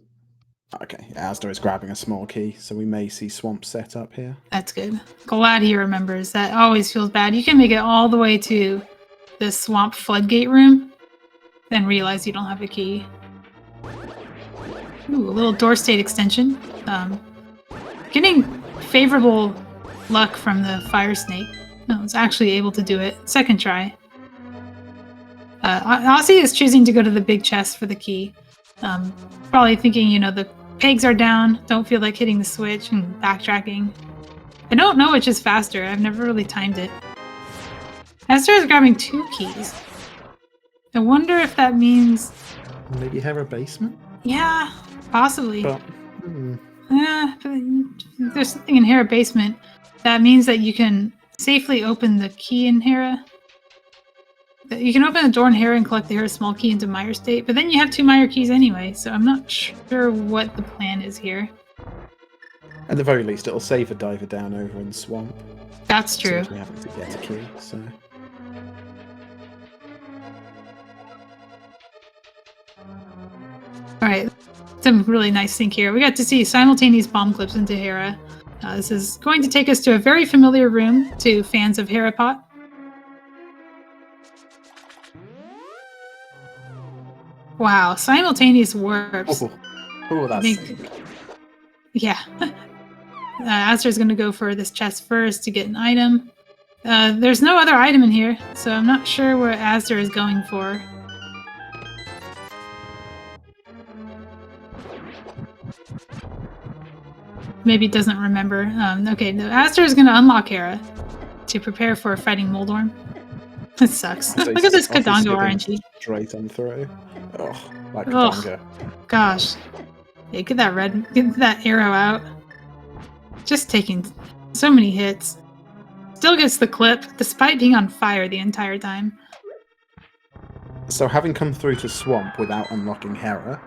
Okay, azder is grabbing a small key, so we may see Swamp set up here. That's good. Glad he remembers. That always feels bad. You can make it all the way to the Swamp floodgate room, then realize you don't have a key. Ooh, a little door state extension. Getting favorable luck from the fire snake. No, it's actually able to do it. Second try. Osse is choosing to go to the big chest for the key. Probably thinking, the pegs are down, don't feel like hitting the switch and backtracking. I don't know which is faster. I've never really timed it. azder is grabbing 2 keys. I wonder if that means... Maybe Hera basement? Yeah, possibly. But, but there's something in Hera basement that means that you can safely open the key in Hera. You can open the door in Hera and collect the Hera small key into Mire state, but then you have 2 Mire keys anyway, so I'm not sure what the plan is here. At the very least, it'll save a diver down over in Swamp. That's true. We having to get a key, so... Alright, some really nice sync here. We got to see simultaneous bomb clips into Hera. This is going to take us to a very familiar room to fans of Hera Pot. Wow, simultaneous warps. Oh, that's... Yeah. azder's going to go for this chest first to get an item. There's no other item in here, so I'm not sure what azder is going for. Maybe doesn't remember. Okay, no, azder is going to unlock Hera to prepare for fighting Moldorm. This sucks. Look at this Kadongo RNG. Straight on through. Oh, like Kadongo. Gosh. Yeah, get that arrow out. Just taking so many hits. Still gets the clip, despite being on fire the entire time. So having come through to Swamp without unlocking Hera,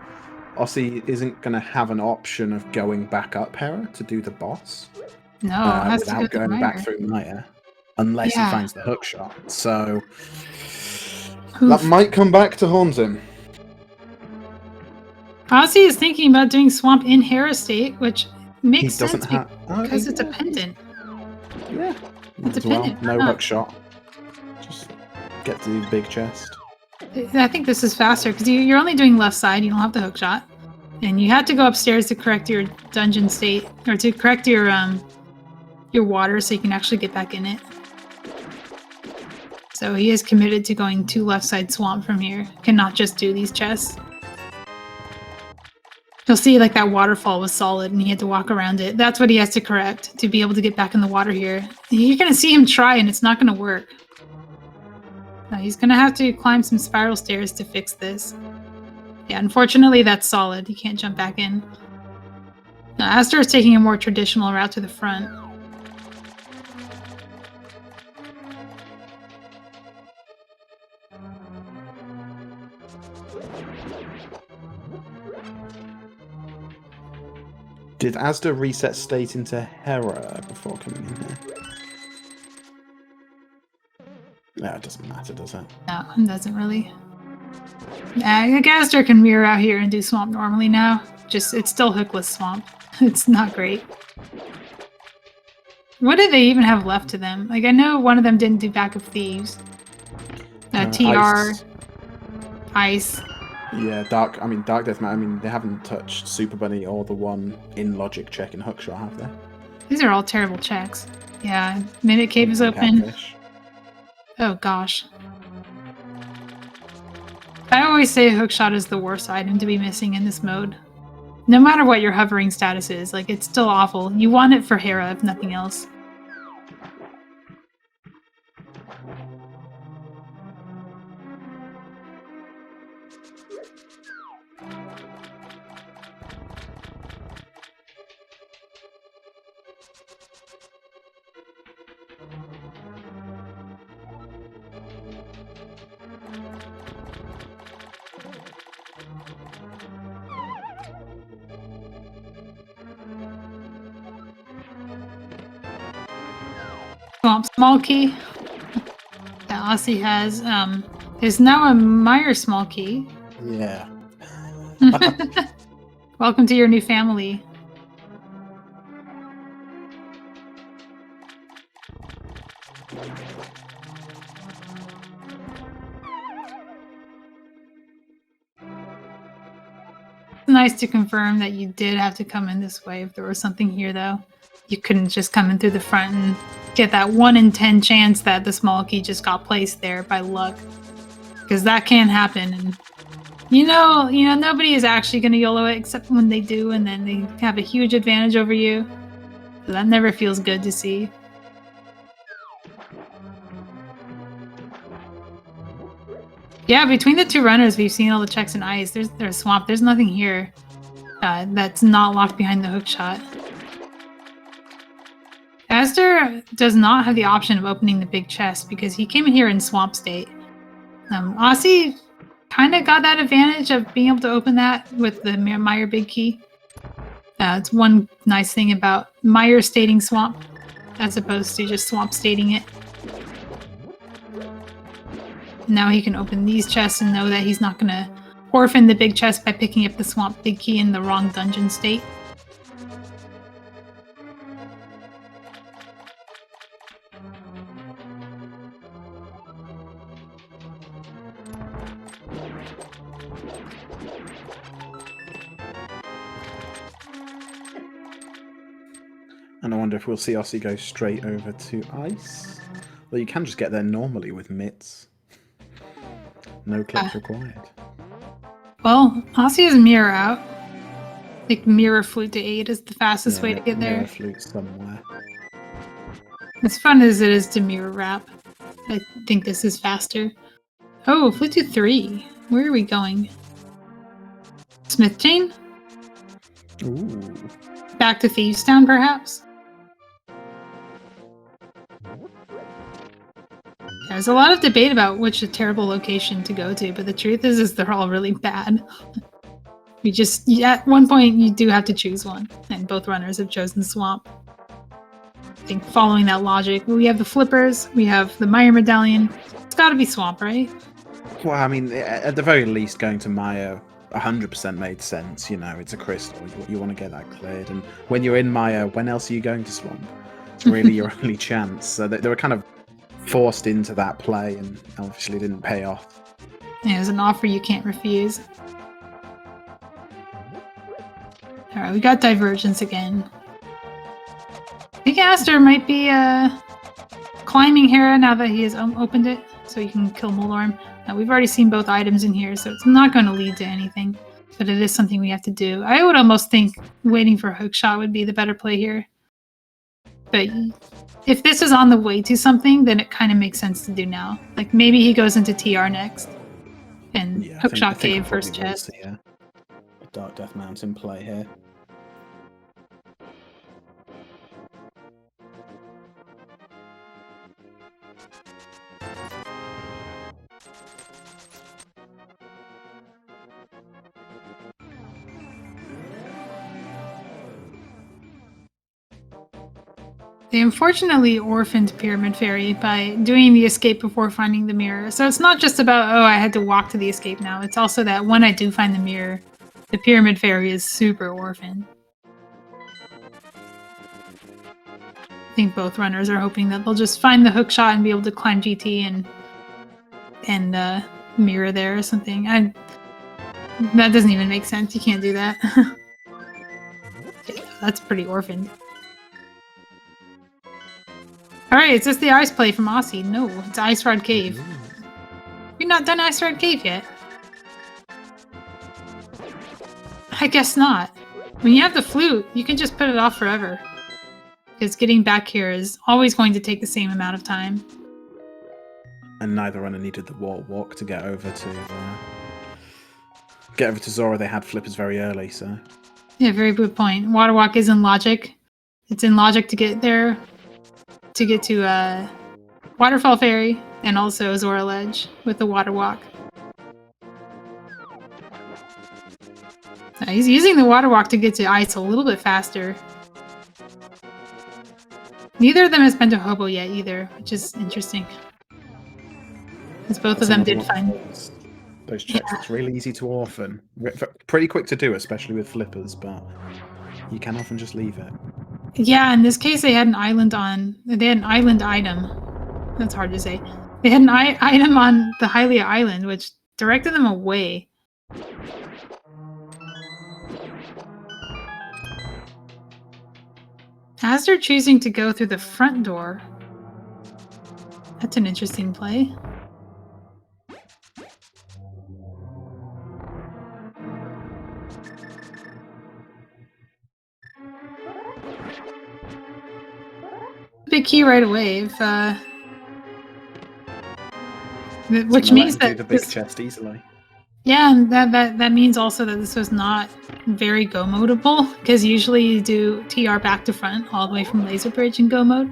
Osse isn't going to have an option of going back up Hera to do the boss. No, has to go without through going back Mire. through Maya. Unless he Yeah. finds the hookshot. So Oof. that might come back to haunt him. Osse is thinking about doing Swamp in Hera State, which makes He doesn't sense have because it's a pendant. Yeah. It's a As well. pendant. No Why not? hookshot. Just get to the big chest. I think this is faster because you're only doing left side. You don't have the hook shot, and you had to go upstairs to correct your dungeon state or to correct your water so you can actually get back in it. So he is committed to going to left side swamp from here. Cannot just do these chests. You'll see like that waterfall was solid and he had to walk around it. That's what he has to correct to be able to get back in the water here. You're gonna see him try and it's not gonna work. He's gonna have to climb some spiral stairs to fix this. Yeah, unfortunately that's solid. He can't jump back in. Now, azder is taking a more traditional route to the front. Did azder reset state into Hera before coming in here? No, it doesn't matter, does it? No, it doesn't really. azder can mirror out here and do swamp normally now. Just, it's still hookless swamp. It's not great. What do they even have left to them? Like, I know one of them didn't do backup thieves. TR, Ice. Yeah, Dark Death Matter. I mean, they haven't touched Super Bunny or the one in Logic Check and Hookshot, have they? These are all terrible checks. Yeah, Minute Cave is open. Catfish. Oh gosh. I always say Hookshot is the worst item to be missing in this mode. No matter what your hovering status is, like, it's still awful. You want it for Hera, if nothing else. Swamp small key that Osse has. There's now a Mire small key. Yeah. Welcome to your new family. It's nice to confirm that you did have to come in this way if there was something here, though. You couldn't just come in through the front and get that 1 in 10 chance that the small key just got placed there by luck. Because that can happen. And you know, nobody is actually going to YOLO it except when they do, and then they have a huge advantage over you. So that never feels good to see. Yeah, between the two runners, we've seen all the checks in ice. There's swamp. There's nothing here that's not locked behind the hookshot. azder does not have the option of opening the big chest because he came in here in swamp state. Osse kind of got that advantage of being able to open that with the Mire big key. It's one nice thing about Mire stating swamp as opposed to just swamp stating it. Now he can open these chests and know that he's not going to orphan the big chest by picking up the swamp big key in the wrong dungeon state. And I wonder if we'll see Osse go straight over to ice. Well, you can just get there normally with mitts. No clicks required. Well, Osse has mirror out. Like mirror flute to 8 is the fastest way to get there. Mirror flute somewhere. As fun as it is to mirror wrap, I think this is faster. Oh, flute to 3. Where are we going? Smith chain? Ooh. Back to Thieves Town, perhaps? There's a lot of debate about which a terrible location to go to, but the truth is they're all really bad. At one point, you do have to choose one, and both runners have chosen Swamp. I think following that logic, we have the Flippers, we have the Mire Medallion. It's gotta be Swamp, right? Well, I mean, at the very least, going to Maya 100% made sense. You know, it's a crystal. You want to get that cleared. And when you're in Maya, when else are you going to Swamp? It's really your only chance. So they were kind of forced into that play and obviously didn't pay off. Yeah, it was an offer you can't refuse. Alright, we got Divergence again. I think azder might be climbing Hera now that he has opened it, so you can kill Molorm. Now, we've already seen both items in here, so it's not going to lead to anything, but it is something we have to do. I would almost think waiting for Hookshot would be the better play here. But if this is on the way to something, then it kind of makes sense to do now. Like, maybe he goes into TR next, and Yeah, Hookshot Cave first chest. A Dark Death Mountain play here. They unfortunately orphaned Pyramid Fairy by doing the escape before finding the mirror. So it's not just about, oh, I had to walk to the escape now. It's also that when I do find the mirror, the Pyramid Fairy is super orphaned. I think both runners are hoping that they'll just find the hookshot and be able to climb GT and mirror there or something. That doesn't even make sense. You can't do that. Yeah, that's pretty orphaned. Alright, is this the ice play from Osse? No, it's Ice Rod Cave. We've not done Ice Rod Cave yet. I guess not. When you have the flute, you can just put it off forever. Because getting back here is always going to take the same amount of time. And neither runner needed the walk to get over to Zora. They had flippers very early, so... Yeah, very good point. Water walk is in logic. It's in logic to get there. To get to Waterfall Fairy and also Zora Ledge with the water walk. He's using the water walk to get to ice a little bit faster. Neither of them has been to Hobo yet either, which is interesting. Because both of them did find those checks. It's really easy to orphan. Pretty quick to do, especially with flippers, but you can often just leave it. Yeah, in this case, they had an island item. That's hard to say. They had an item on the Hylia Island, which directed them away. As they're choosing to go through the front door. That's an interesting play. Big key right away. Which means that do the big chest easily. Yeah, and that means also that this was not very go modable, because usually you do TR back to front all the way from Laser Bridge in go mode,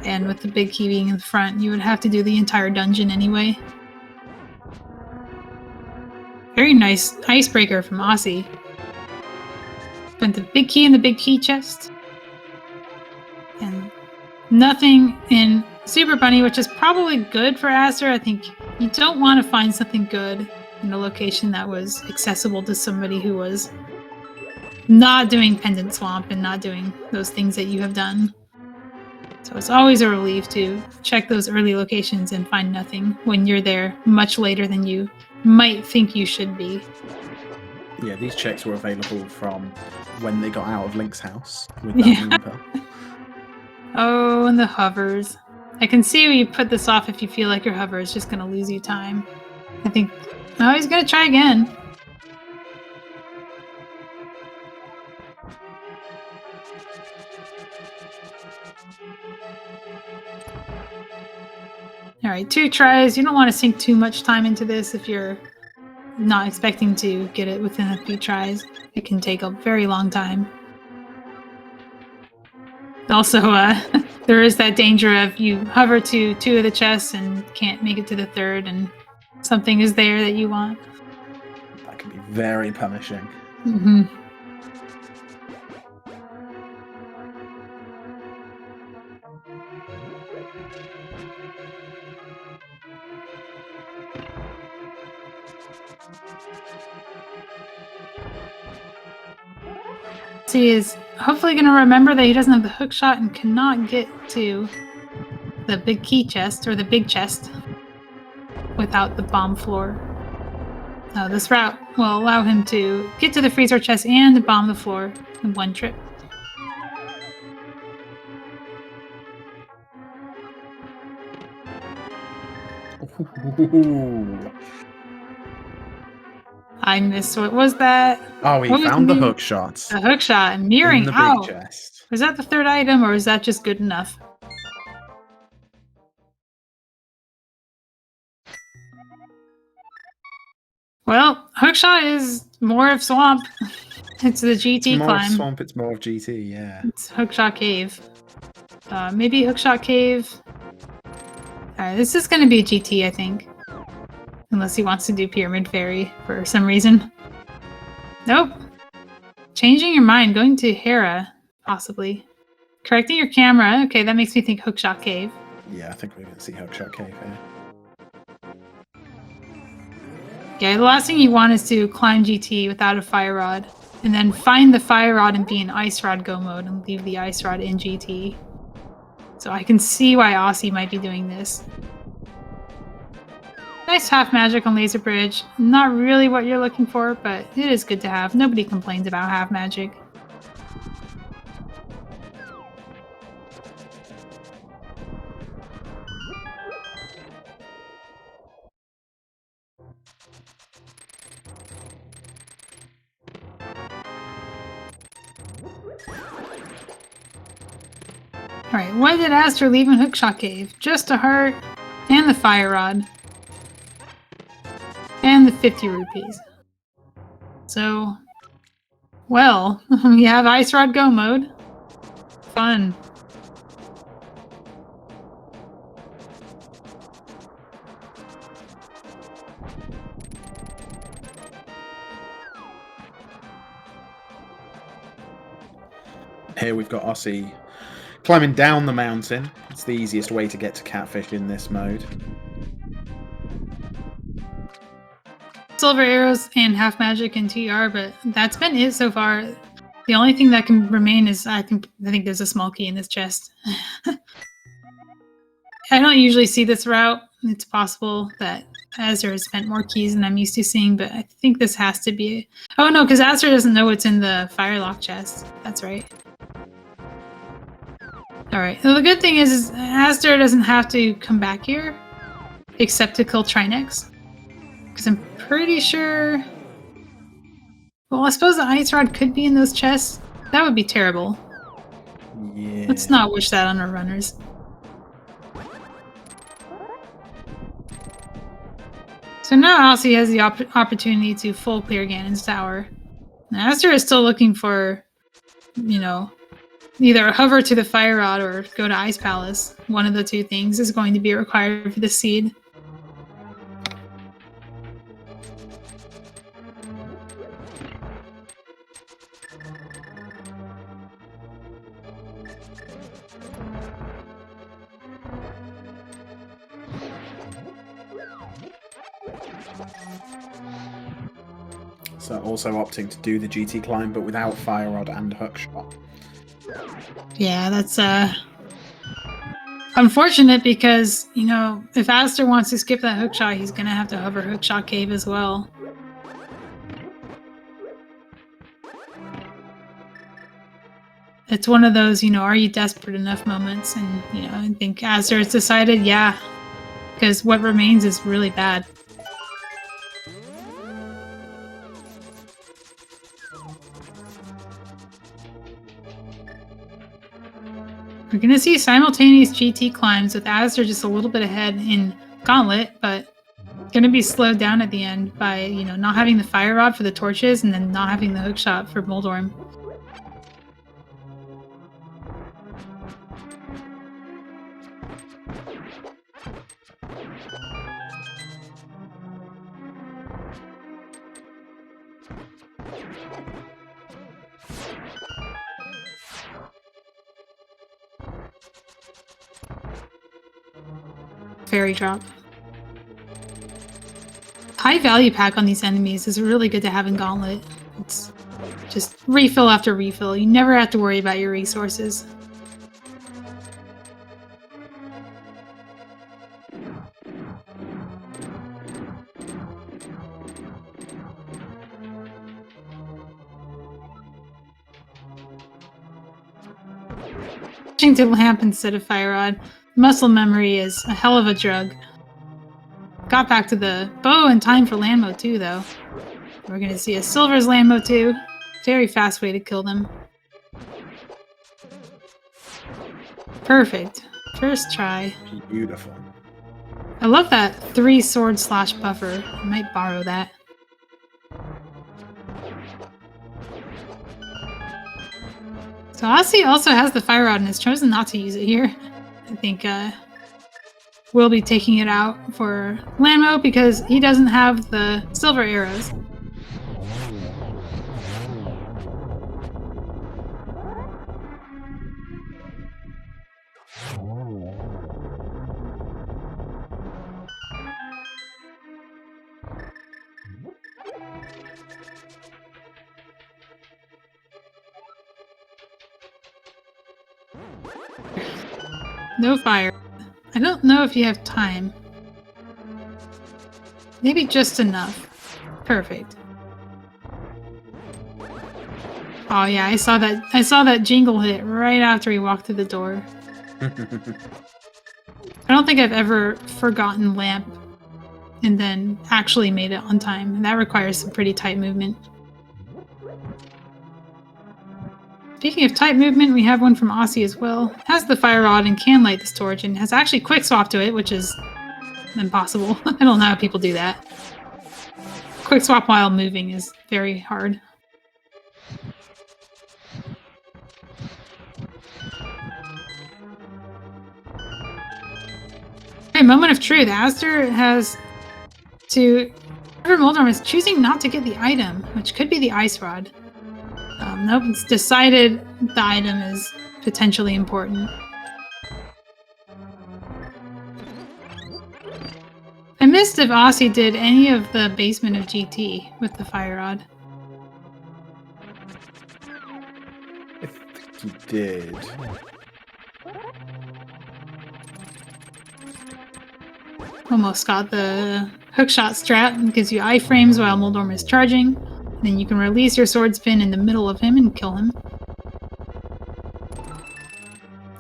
and with the big key being in the front, you would have to do the entire dungeon anyway. Very nice icebreaker from Osse. Spent the big key in the big key chest. And nothing in Super Bunny, which is probably good for azder. I think you don't want to find something good in a location that was accessible to somebody who was not doing Pendant Swamp and not doing those things that you have done. So it's always a relief to check those early locations and find nothing when you're there much later than you might think you should be. Yeah, these checks were available from when they got out of Link's house with that moonpill. Oh, and the hovers. I can see you put this off if you feel like your hover is just going to lose you time. I think... Oh, he's going to try again. Alright, 2 tries. You don't want to sink too much time into this if you're not expecting to get it within a few tries. It can take a very long time. Also, there is that danger of you hover to 2 of the chests and can't make it to the 3rd, and something is there that you want. That can be very punishing. Mm-hmm. He is hopefully going to remember that he doesn't have the hook shot and cannot get to the big key chest, or the big chest, without the bomb floor. This route will allow him to get to the freezer chest and bomb the floor in one trip. Ooh. I missed. What was that? Oh, we found the hook shots. The hook shot and mirroring in the out. big chest. Was that the 3rd item, or is that just good enough? Well, hookshot is more of swamp. It's the GT It's more climb. of swamp, it's more of GT, yeah. It's hookshot cave. Maybe hookshot cave. Alright, this is going to be a GT, I think. Unless he wants to do Pyramid Fairy for some reason. Nope. Changing your mind, going to Hera, possibly. Correcting your camera. Okay, that makes me think hookshot cave. Yeah, I think we're going to see Hookshot Cave here. Yeah, the last thing you want is to climb GT without a fire rod, and then find the fire rod and be in ice rod go mode and leave the ice rod in GT. So I can see why Osse might be doing this. Nice half magic on Laser Bridge. Not really what you're looking for, but it is good to have. Nobody complains about half magic. Alright, what did azder leave in Hookshot Cave? Just a heart, and the fire rod. And the 50 rupees. So, well, we have Ice Rod Go mode. Fun. Here we've got Osse climbing down the mountain. It's the easiest way to get to Catfish in this mode. Silver arrows and half magic and TR, but that's been it so far. The only thing that can remain is I think there's a small key in this chest. I don't usually see this route. It's possible that azder has spent more keys than I'm used to seeing, but I think this has to be. Oh no, because azder doesn't know what's in the firelock chest. That's right. Alright, so the good thing is azder doesn't have to come back here, except to kill Trinex. Because I'm pretty sure... Well, I suppose the ice rod could be in those chests. That would be terrible. Yeah. Let's not wish that on our runners. So now Osse has the opportunity to full clear Ganon's tower. Now, azder is still looking for, you know, either hover to the fire rod or go to Ice Palace. One of the two things is going to be required for the seed. So also opting to do the GT climb, but without fire rod and hookshot. Yeah, that's unfortunate because, you know, if azder wants to skip that hookshot, he's gonna have to hover hookshot cave as well. It's one of those, you know, are you desperate enough moments? And, you know, I think azder has decided, yeah, because what remains is really bad. We're going to see simultaneous GT climbs with azder just a little bit ahead in Gauntlet, but going to be slowed down at the end by, you know, not having the fire rod for the torches and then not having the hookshot for Moldorm. Fairy drop. High value pack on these enemies is really good to have in Gauntlet. It's just refill after refill. You never have to worry about your resources. Switching to lamp instead of fire rod. Muscle memory is a hell of a drug. Got back to the bow in time for land mode 2, though. We're going to see a Silver's land mode 2. Very fast way to kill them. Perfect. First try. Beautiful. I love that 3 sword slash buffer. I might borrow that. So Osse also has the fire rod and has chosen not to use it here. I think we'll be taking it out for land mode because he doesn't have the silver arrows. No fire. I don't know if you have time. Maybe just enough. Perfect. Oh yeah, I saw that jingle hit right after he walked through the door. I don't think I've ever forgotten lamp and then actually made it on time. That requires some pretty tight movement. Speaking of tight movement, we have one from Osse as well. Has the fire rod and can light the storage and has actually quick swap to it, which is impossible. I don't know how people do that. Quick swap while moving is very hard. Okay, moment of truth. Azder has to... Moldorm is choosing not to get the item, which could be the ice rod. Nope, it's decided the item is potentially important. I missed if Osse did any of the basement of GT with the fire rod. I think he did. Almost got the hookshot strat. It gives you iframes while Moldorm is charging. Then you can release your sword spin in the middle of him and kill him.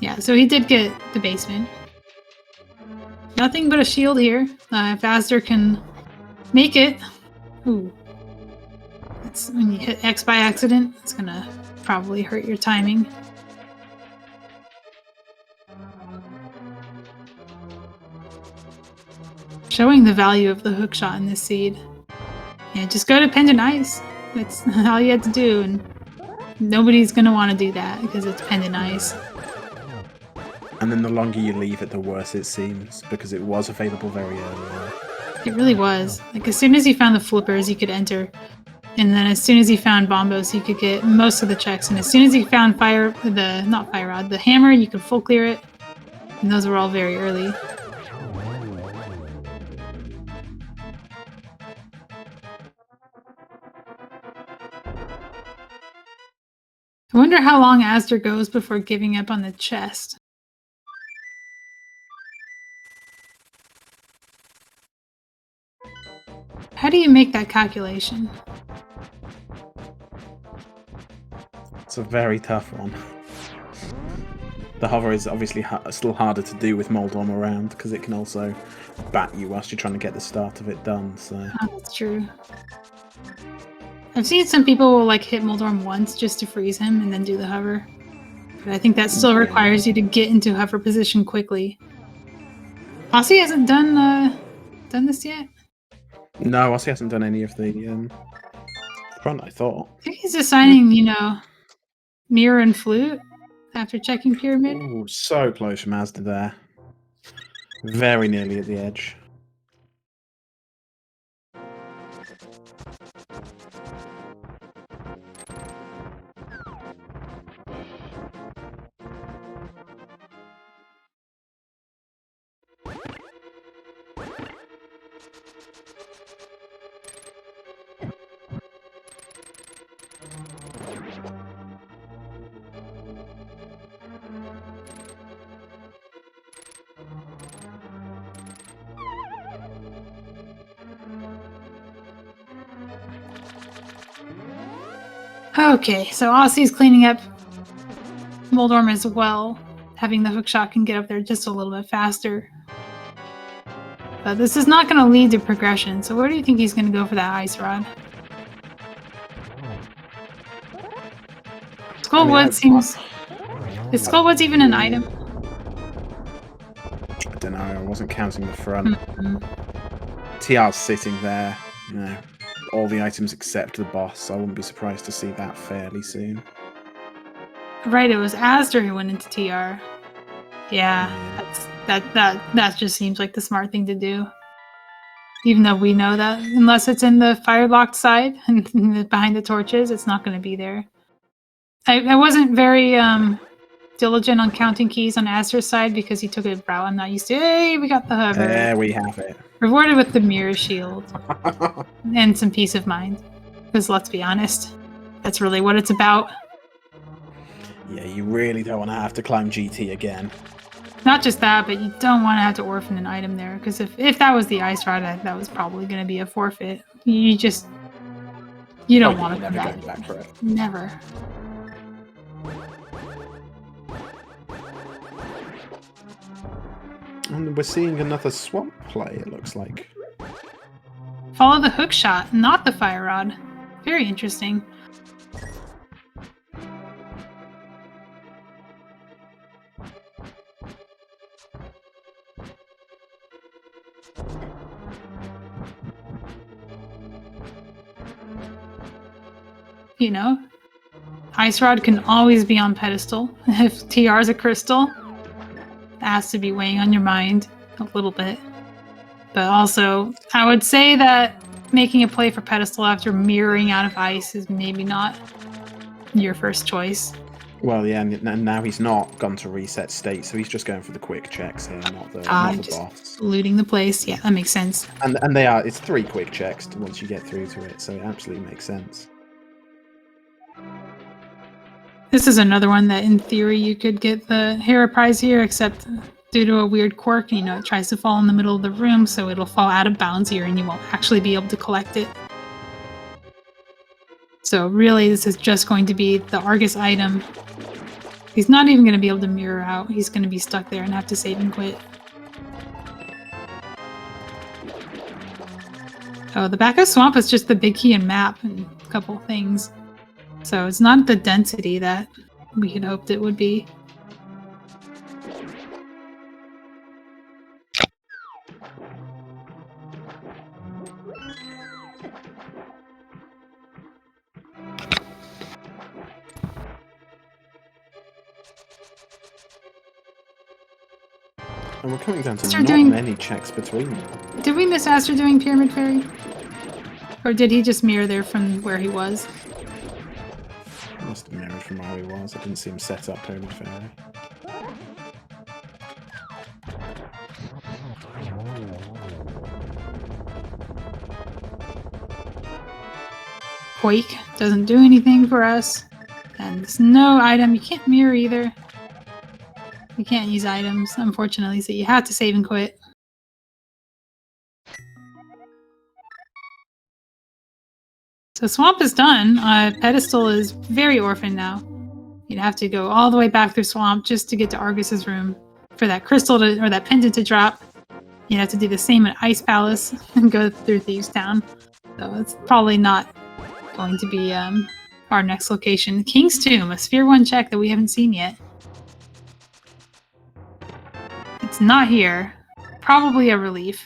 Yeah, so he did get the basement. Nothing but a shield here. If Azder can make it... Ooh. That's when you hit X by accident, it's gonna probably hurt your timing. Showing the value of the hookshot in this seed. Yeah, just go to Pendant Ice. That's all you had to do, and nobody's gonna want to do that because it's Pendant Ice. And then the longer you leave it, the worse it seems, because it was available very early. It really was. Like, as soon as he found the flippers, he could enter. And then as soon as he found bombos, he could get most of the checks. And as soon as he found not fire rod, the hammer, you could full clear it. And those were all very early. I wonder how long Azder goes before giving up on the chest. How do you make that calculation? It's a very tough one. The hover is obviously still harder to do with Moldorm around, because it can also bat you whilst you're trying to get the start of it done, so... Oh, that's true. I've seen some people like hit Moldorm once just to freeze him and then do the hover. But I think that still requires you to get into hover position quickly. Osse hasn't done this yet? No, Osse hasn't done any of the front, I thought. I think he's assigning, mirror and flute after checking pyramid. Ooh, so close from Azder there. Very nearly at the edge. Okay, so Osse's cleaning up Moldorm as well. Having the hookshot can get up there just a little bit faster. But this is not going to lead to progression, so where do you think he's going to go for that ice rod? Skullwood seems... Is Skullwood's even an item? I don't know, I wasn't counting the front. TR's sitting there, you know, all the items except the boss. I wouldn't be surprised to see that fairly soon. Right, it was Azder who went into TR. Yeah, that just seems like the smart thing to do. Even though we know that unless it's in the fire-locked side and behind the torches, it's not going to be there. I wasn't very diligent on counting keys on Azder's side because he took a route I'm not used to. Hey, we got the hover. There we have it. Rewarded with the mirror shield. And some peace of mind. Because let's be honest, that's really what it's about. Yeah, you really don't want to have to climb GT again. Not just that, but you don't want to have to orphan an item there. Because if that was the ice rod, that was probably going to be a forfeit. You don't want to come back for it. Never. And we're seeing another swamp play, it looks like. Follow the hookshot, not the fire rod. Very interesting. You know, ice rod can always be on pedestal. If TR is a crystal, that has to be weighing on your mind a little bit. But also, I would say that making a play for pedestal after mirroring out of ice is maybe not your first choice. Well, yeah, and now he's not gone to reset state, so he's just going for the quick checks here, not the boss. Looting the place, yeah, that makes sense. And it's 3 quick checks once you get through to it, so it absolutely makes sense. This is another one that, in theory, you could get the Hera prize here, except due to a weird quirk, you know, it tries to fall in the middle of the room, so it'll fall out of bounds here, and you won't actually be able to collect it. So really, this is just going to be the Argus item. He's not even going to be able to mirror out. He's going to be stuck there and have to save and quit. Oh, the back of Swamp is just the big key and map and a couple things. So it's not the density that we had hoped it would be. And we're coming down to not many checks between them. Did we miss Azder doing Pyramid Fairy? Or did he just mirror there from where he was? Must have mirrored from where he was. I didn't see him set up Pyramid Fairy. Quake doesn't do anything for us. And there's no item. You can't mirror either. You can't use items, unfortunately, so you have to save and quit. So Swamp is done. Pedestal is very orphaned now. You'd have to go all the way back through Swamp just to get to Argus's room for that crystal or that pendant to drop. You'd have to do the same at Ice Palace and go through Thieves Town. So it's probably not going to be our next location. King's Tomb, a Sphere 1 check that we haven't seen yet. It's not here. Probably a relief.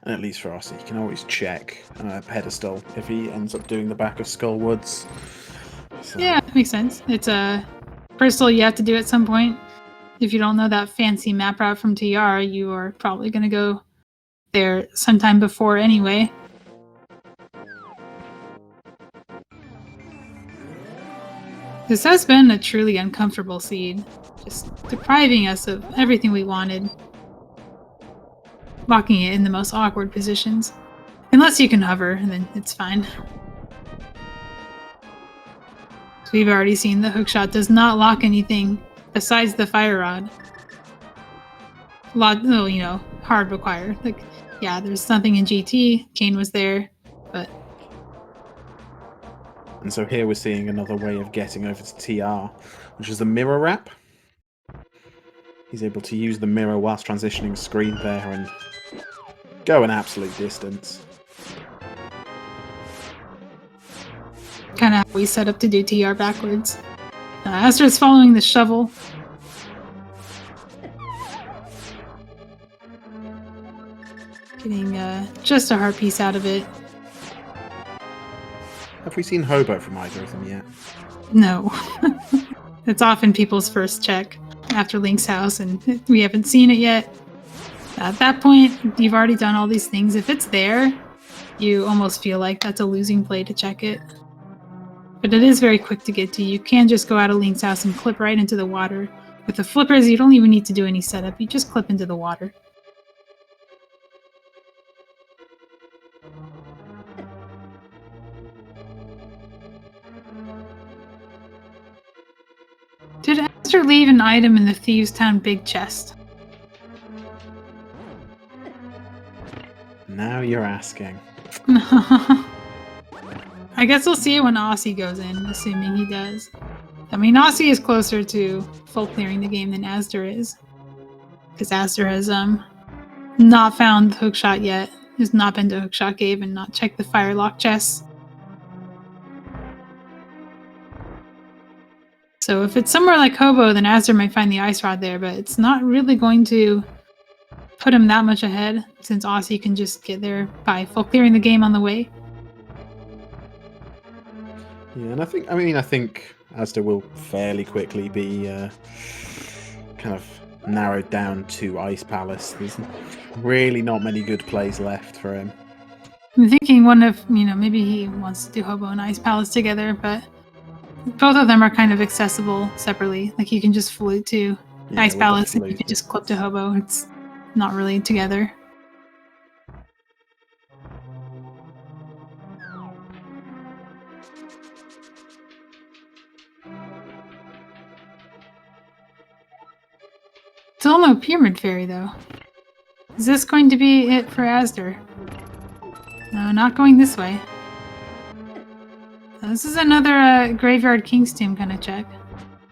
And at least for us, he can always check Pedestal if he ends up doing the back of Skullwoods. So. Yeah, that makes sense. It's a crystal you have to do at some point. If you don't know that fancy map route from TR, you are probably going to go there sometime before anyway. This has been a truly uncomfortable seed, just depriving us of everything we wanted. Locking it in the most awkward positions. Unless you can hover, then it's fine. So we've already seen the hookshot does not lock anything besides the fire rod. hard required. Like, yeah, there's something in GT. Kane was there, but And so here we're seeing another way of getting over to TR, which is the mirror wrap. He's able to use the mirror whilst transitioning screen there and go an absolute distance. kind of how we set up to do TR backwards. Azder's following the shovel. Getting just a heart piece out of it. Have we seen Hobo from either of them yet? No. It's often people's first check after Link's house, and we haven't seen it yet. At that point, you've already done all these things. If it's there, you almost feel like that's a losing play to check it. But it is very quick to get to. You can just go out of Link's house and clip right into the water. With the flippers, you don't even need to do any setup. You just clip into the water. Did Azder leave an item in the Thieves Town big chest? Now you're asking. I guess we'll see it when Osse goes in, assuming he does. I mean, Osse is closer to full clearing the game than Azder is. Because Azder has not found Hookshot yet. Has not been to Hookshot Cave and not checked the Firelock chests. So if it's somewhere like Hobo, then Azder might find the ice rod there, but it's not really going to put him that much ahead, since Osse can just get there by full clearing the game on the way. Yeah, and I think Azder will fairly quickly be kind of narrowed down to Ice Palace. There's really not many good plays left for him. I'm thinking maybe he wants to do Hobo and Ice Palace together, but both of them are kind of accessible separately. Like, you can just float to Ice Palace and you can just clip to Hobo. It's not really together. Still no Pyramid Fairy, though. Is this going to be it for Azder? No, not going this way. This is another Graveyard King's Tomb kind of check.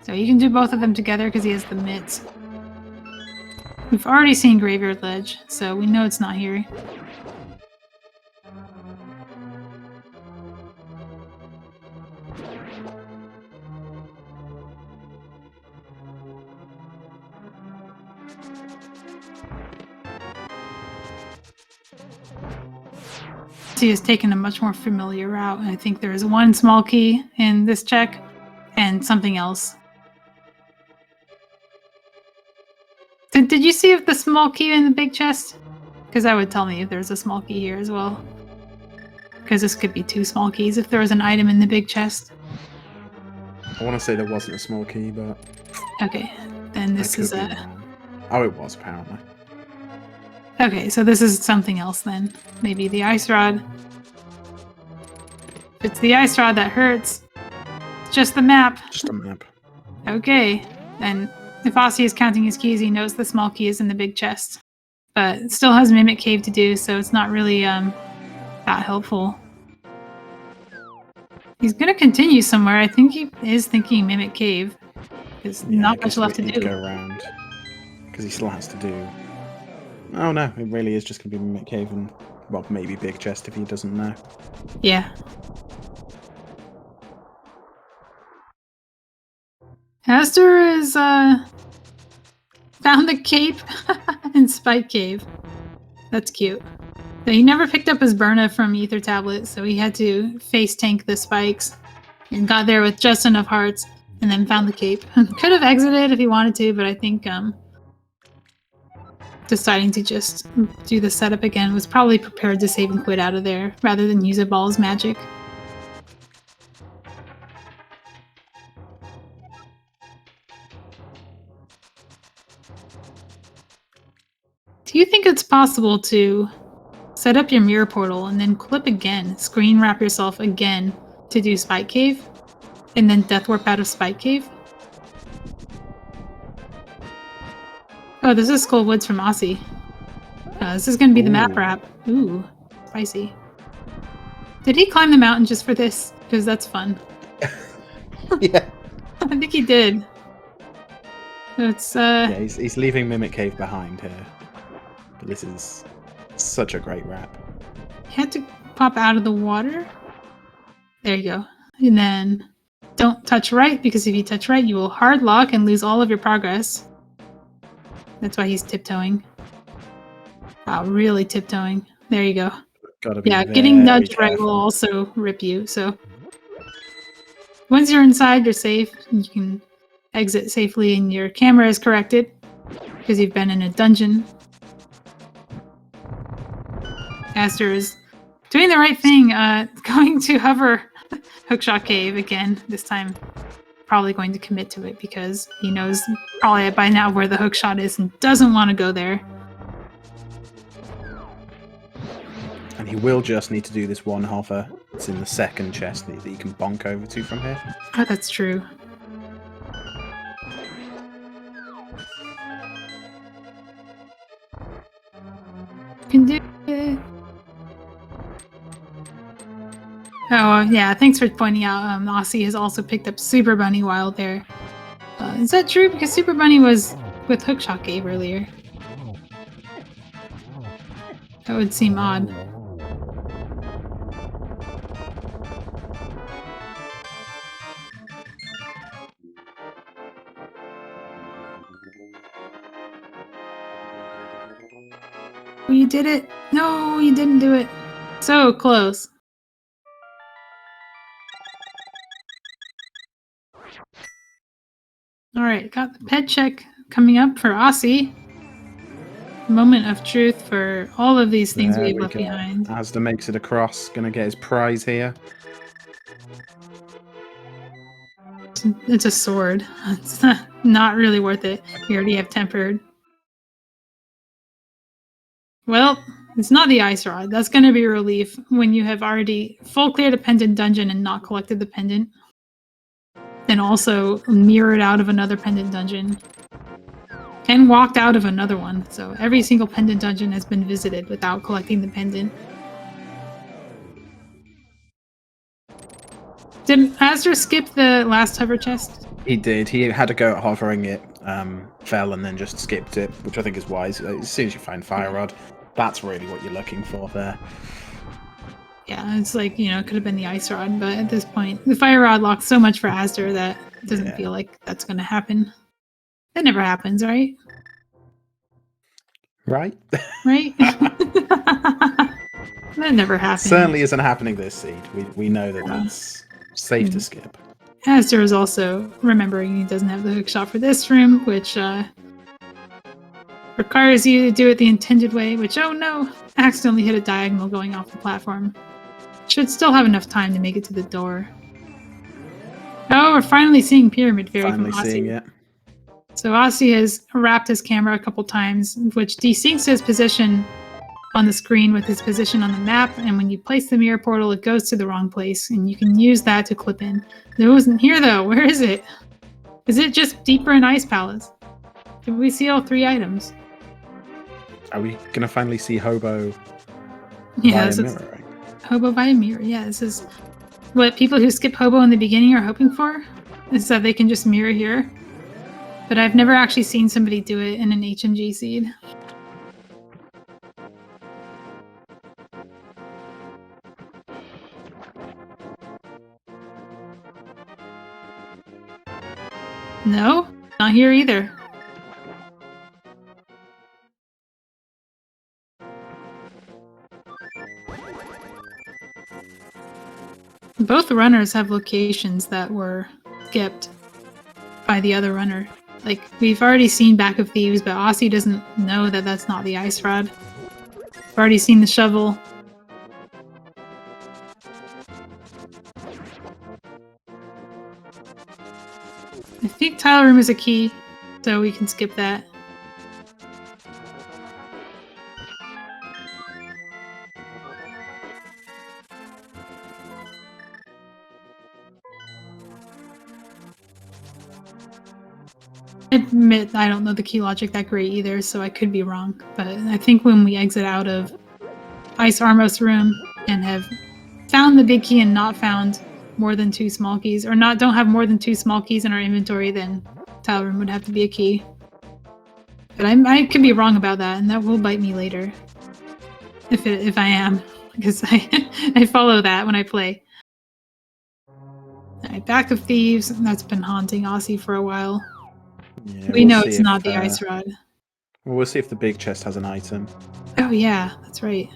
So you can do both of them together because he has the mitts. We've already seen Graveyard Ledge, so we know it's not here. He has taken a much more familiar route, and I think there is one small key in this check and something else. Did you see if the small key in the big chest? Because that would tell me if there's a small key here as well. Because this could be two small keys if there was an item in the big chest. I want to say there wasn't a small key, but... Okay, then this is a... Oh, it was, apparently. Okay, so this is something else then. Maybe the ice rod. If it's the ice rod that hurts, it's just the map. Just a map. Okay, then if Osse is counting his keys, he knows the small key is in the big chest. But it still has Mimic Cave to do, so it's not really that helpful. He's gonna continue somewhere. I think he is thinking Mimic Cave. There's not much left to do. Go around, because he still has to do... Oh no, it really is just going to be Mimic Cave and, well, maybe Big Chest if he doesn't know. Yeah. Azder is, found the cape in Spike Cave. That's cute. So he never picked up his Burna from Ether Tablet, so he had to face tank the spikes and got there with just enough hearts and then found the cape. Could have exited if he wanted to, but I think, deciding to just do the setup again was probably prepared to save and quit out of there rather than use a ball's magic. Do you think it's possible to set up your mirror portal and then clip again, screen wrap yourself again to do Spike Cave, and then death warp out of Spike Cave? Oh, this is Skull Woods from Osse. This is gonna be the map Ooh. wrap. Ooh, spicy. Did he climb the mountain just for this? Because that's fun. Yeah. I think he did. It's Yeah, he's leaving Mimic Cave behind here. But this is such a great wrap. he had to pop out of the water. There you go. And then don't touch right, because if you touch right, you will hard lock and lose all of your progress. That's why he's tiptoeing. Wow, really tiptoeing. There you go. Gotta be Getting very nudged right careful. will also rip you, so once you're inside, you're safe. You can exit safely and your camera is corrected because you've been in a dungeon. Azder is doing the right thing, going to hover Hookshot Cave again, this time probably going to commit to it because he knows probably by now where the hookshot is and doesn't want to go there. And he will just need to do this one hover. It's in the second chest that you can bonk over to from here. Oh, that's true. You can do it. Oh, yeah, thanks for pointing out. Osse has also picked up Super Bunny while there. Is that true? Because Super Bunny was with Hookshot Cave earlier. That would seem odd. Oh, you did it! No, you didn't do it. So close. Alright, got the pet check coming up for Osse. Moment of truth for all of these things There we've we left go. behind. Azder makes it across. Gonna get his prize here. It's a sword. It's not really worth it. We already have tempered. Well, it's not the ice rod. That's going to be a relief when you have already full cleared a pendant dungeon and not collected the pendant. Then also mirrored out of another pendant dungeon. And walked out of another one. So every single pendant dungeon has been visited without collecting the pendant. Did Azder skip the last hover chest? He did. He had to go at hovering it, fell and then just skipped it, which I think is wise. As soon as you find Fire Rod, that's really what you're looking for there. Yeah, it's like, you know, it could have been the ice rod, but at this point, the fire rod locks so much for Azder that it doesn't feel like that's going to happen. That never happens, right? Right? Right? That never happens. Certainly isn't happening this seed. We know that that's safe to skip. Azder is also remembering he doesn't have the hook shot for this room, which requires you to do it the intended way, which, oh no, accidentally hit a diagonal going off the platform. Should still have enough time to make it to the door. Oh, we're finally seeing Pyramid Fairy from Osse. Finally seeing it. So Osse has wrapped his camera a couple times, which desyncs his position on the screen with his position on the map, and when you place the mirror portal, it goes to the wrong place, and you can use that to clip in. It wasn't here though. Where is it? Is it just deeper in Ice Palace? Did we see all 3 items? Are we gonna finally see Hobo Yeah, via mirroring? Hobo via mirror. Yeah, this is what people who skip Hobo in the beginning are hoping for, is that they can just mirror here. But I've never actually seen somebody do it in an HMG seed. No, not here either. Both runners have locations that were skipped by the other runner. Like, we've already seen Back of Thieves, but Osse doesn't know that that's not the ice rod. We've already seen the shovel. I think tile room is a key, so we can skip that. admit I don't know the key logic that great either, so I could be wrong. But I think when we exit out of Ice Armos room and have found the big key and not found more than 2 small keys, or don't have more than 2 small keys in our inventory, then tile room would have to be a key. But I could be wrong about that, and that will bite me later. If I am, because I follow that when I play. Alright, back of Thieves. That's been haunting Aussie for a while. Yeah, We know it's not the ice rod. Well, we'll see if the big chest has an item. Oh yeah, that's right.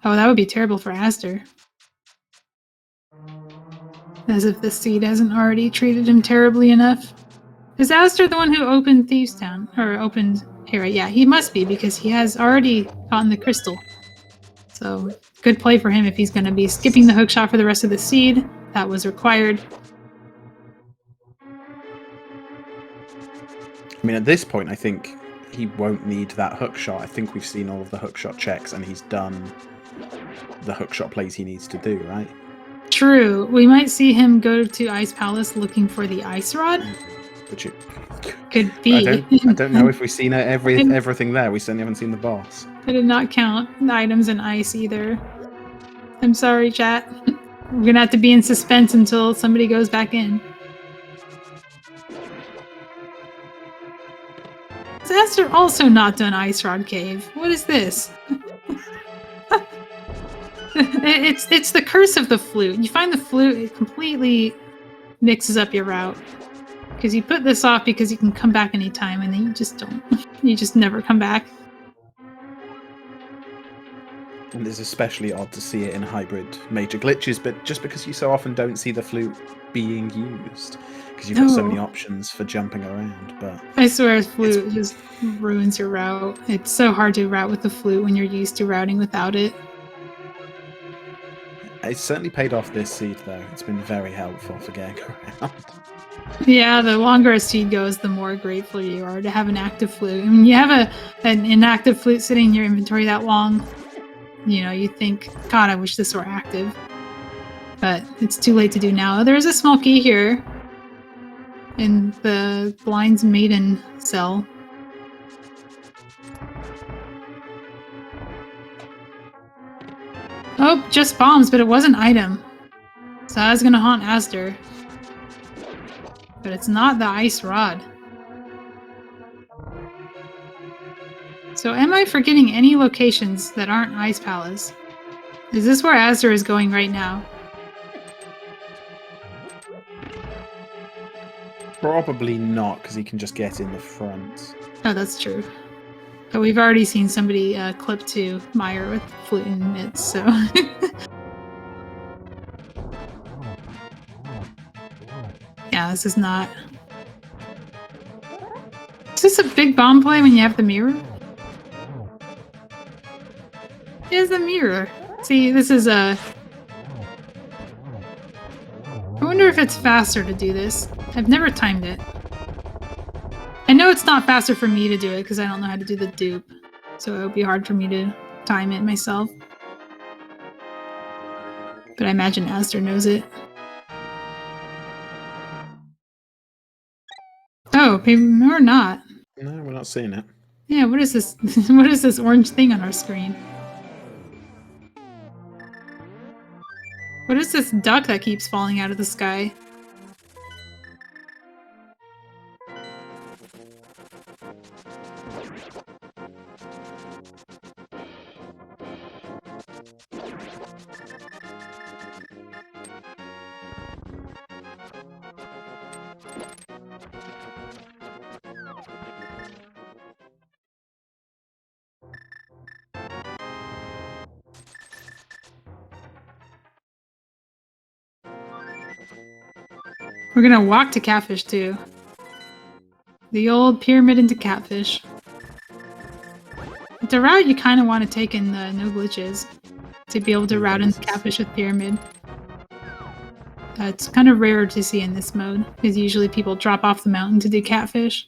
Oh, that would be terrible for Azder. As if the seed hasn't already treated him terribly enough. Is Azder the one who opened Thieves Town? Or opened Hera? Yeah, he must be, because he has already gotten the crystal. So, good play for him if he's going to be skipping the hookshot for the rest of the seed. That was required. I mean, at this point, I think he won't need that hookshot. I think we've seen all of the hookshot checks, and he's done the hookshot plays he needs to do, right? True. We might see him go to Ice Palace looking for the ice rod. Could be. I don't know if we've seen everything there. We certainly haven't seen the boss. I did not count the items in ice either. I'm sorry, chat. We're gonna have to be in suspense until somebody goes back in. Has Azder also not done Ice Rod Cave? What is this? It's the curse of the flute. You find the flute, it completely mixes up your route. Because you put this off because you can come back anytime, and then you just don't. You just never come back. And it's especially odd to see it in hybrid major glitches, but just because you so often don't see the flute being used. Because you've got so many options for jumping around. But I swear flute just ruins your route. It's so hard to route with the flute when you're used to routing without it. It's certainly paid off this seed, though. It's been very helpful for getting around. Yeah, the longer a seed goes, the more grateful you are to have an active flute. I mean, you have an inactive flute sitting in your inventory that long, you know, you think, God, I wish this were active. But it's too late to do now. There's a small key here in the Blind's Maiden cell. Oh, just bombs, but it was an item. So I was gonna haunt Azder. But it's not the ice rod. So am I forgetting any locations that aren't Ice Palace? Is this where Azder is going right now? Probably not, because he can just get in the front. Oh, that's true. But we've already seen somebody clip to Meyer with flute and mitts, so... Yeah, this is not... Is this a big bomb play when you have the mirror? Here's the mirror. See, this is a... I wonder if it's faster to do this. I've never timed it. I know it's not faster for me to do it because I don't know how to do the dupe. So it would be hard for me to time it myself. But I imagine Azder knows it. Oh, maybe or not. No, we're not seeing it. Yeah, what is this? What is this orange thing on our screen? What is this duck that keeps falling out of the sky? We're gonna walk to Catfish too. The old pyramid into Catfish. It's a route you kind of want to take in the no glitches. To be able to route into Catfish with pyramid. It's kind of rare to see in this mode, because usually people drop off the mountain to do Catfish.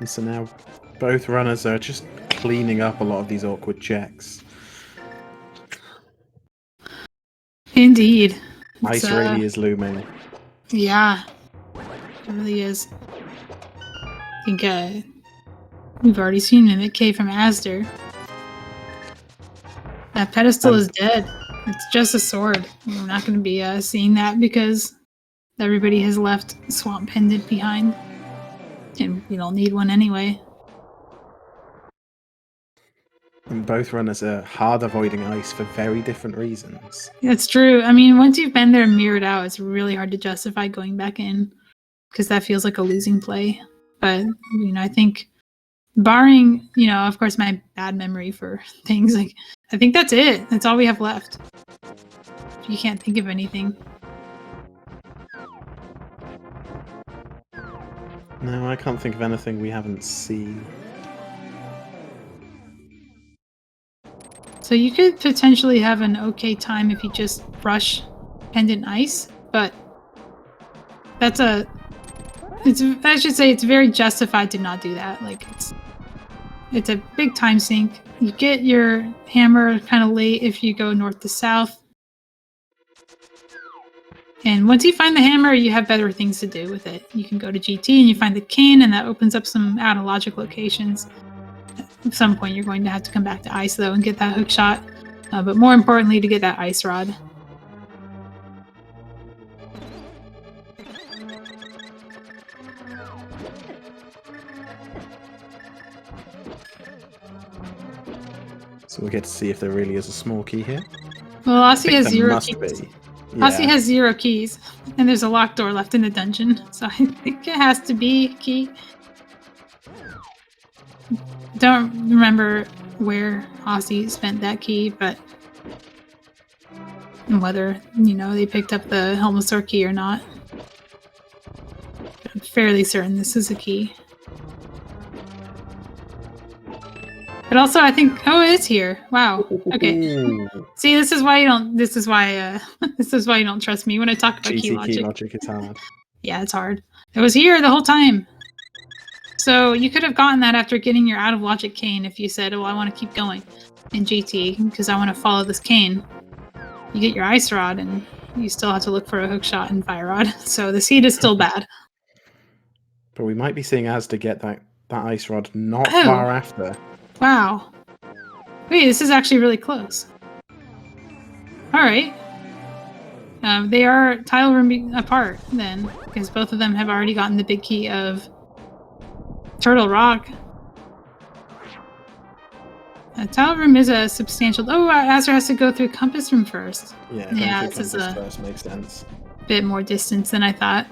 And so now both runners are just cleaning up a lot of these awkward checks. Indeed. Ice really is looming. Yeah, it really is. I think we've already seen Mimic K from Azder. That pedestal is dead. It's just a sword. We're not going to be seeing that because everybody has left Swamp Pendant behind. And we don't need one anyway. And both runners are hard avoiding ice for very different reasons. That's true. I mean, once you've been there and mirrored out, it's really hard to justify going back in because that feels like a losing play. But, I think barring, of course, my bad memory for things, like, I think that's it. That's all we have left. You can't think of anything. No, I can't think of anything we haven't seen. So you could potentially have an okay time if you just rush Pendant Ice, but I should say it's very justified to not do that. Like, it's a big time sink. You get your hammer kind of late if you go north to south. And once you find the hammer, you have better things to do with it. You can go to GT and you find the cane, and that opens up some out of logic locations. At some point, you're going to have to come back to ice, though, and get that hook shot. But more importantly, to get that ice rod. So we'll get to see if there really is a small key here. Well, Osse has 0 keys. Yeah. Osse has 0 keys, and there's a locked door left in the dungeon, so I think it has to be a key. Don't remember where Osse spent that key, but whether, they picked up the Helmasaur key or not. I'm fairly certain this is a key. But also, I think, it's here. Wow. Okay. See, this is why you don't trust me when I talk about GT key logic. Is hard. Yeah, it's hard. It was here the whole time. So you could have gotten that after getting your out of logic cane if you said, I want to keep going in GT because I want to follow this cane. You get your ice rod and you still have to look for a hook shot and fire rod. So the seed is still bad. But we might be seeing Azder get that ice rod not far after. Wow. Wait, this is actually really close. Alright. They are tile room apart then, because both of them have already gotten the big key of Turtle Rock. Tile room is a substantial... Oh, Azder has to go through Compass Room first. Yeah, this is first makes sense. Bit more distance than I thought.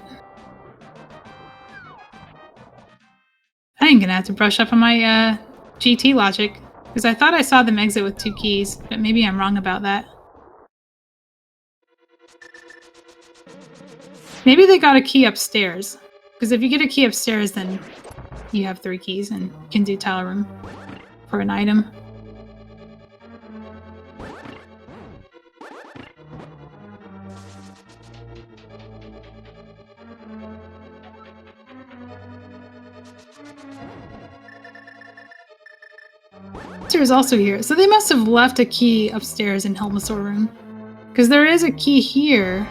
I ain't gonna have to brush up on my GT logic, because I thought I saw them exit with 2 keys, but maybe I'm wrong about that. Maybe they got a key upstairs, because if you get a key upstairs, then you have 3 keys and can do tile room for an item. Is also here, so they must have left a key upstairs in Helmasaur room, because there is a key here,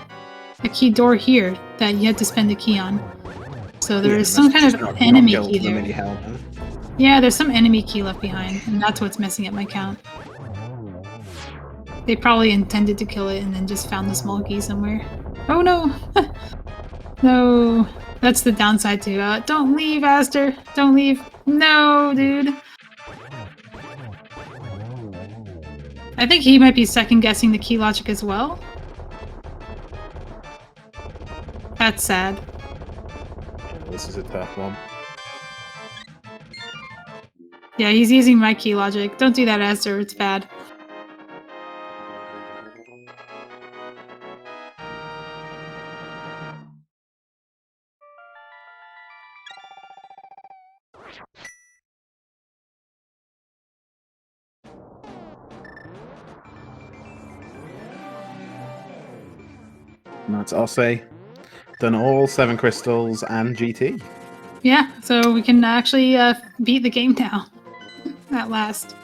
a key door here that you had to spend a key on. So there is some kind of enemy key there. Yeah, there's some enemy key left behind, and that's what's messing up my count. They probably intended to kill it and then just found the small key somewhere. Oh no! No, that's the downside to don't leave, Azder. Don't leave. No, dude. I think he might be second-guessing the key logic as well. That's sad. This is a tough one. Yeah, he's using my key logic. Don't do that, Azder. It's bad. And that's Osse. Done all 7 crystals and GT. Yeah, so we can actually beat the game now. At last.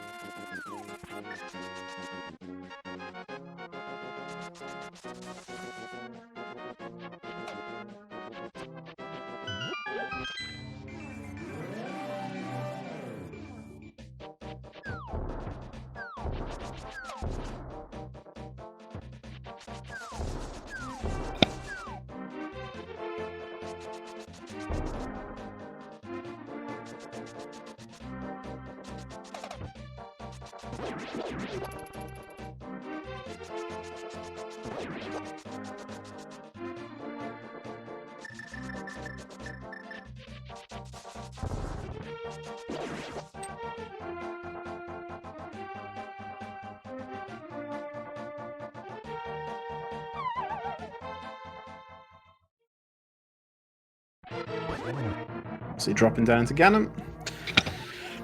So dropping down to Ganon.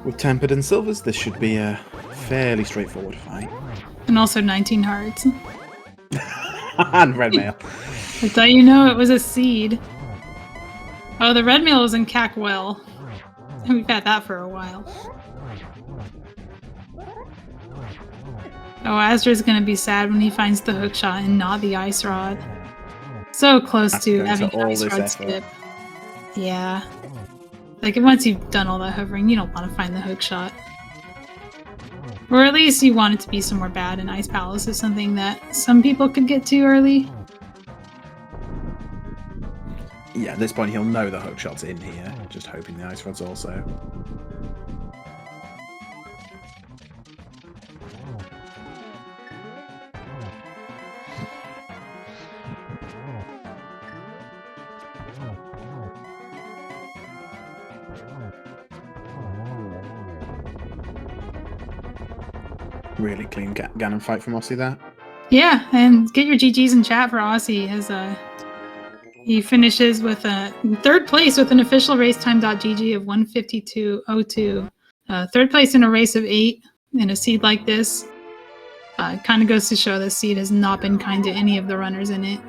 With Tempered and Silvers, this should be a fairly straightforward fight. And also 19 hearts. And red mail. I thought you know it was a seed. Oh, the red mail was in Cackwell. We've had that for a while. Oh, Azder's gonna be sad when he finds the hookshot and not the ice rod. So close to having an ice rod skip. Yeah. Like, once you've done all that hovering, you don't want to find the hookshot. Or at least you want it to be somewhere bad, and Ice Palace is something that some people could get to early. Yeah, at this point he'll know the hookshot's in here, just hoping the ice rod's also. Really clean Ganon fight from Osse there. Yeah, and get your GGs in chat for Osse as he finishes with third place with an official race time.gg of 152.02. Third place in a race of 8 in a seed like this. It kind of goes to show this seed has not been kind to any of the runners in it.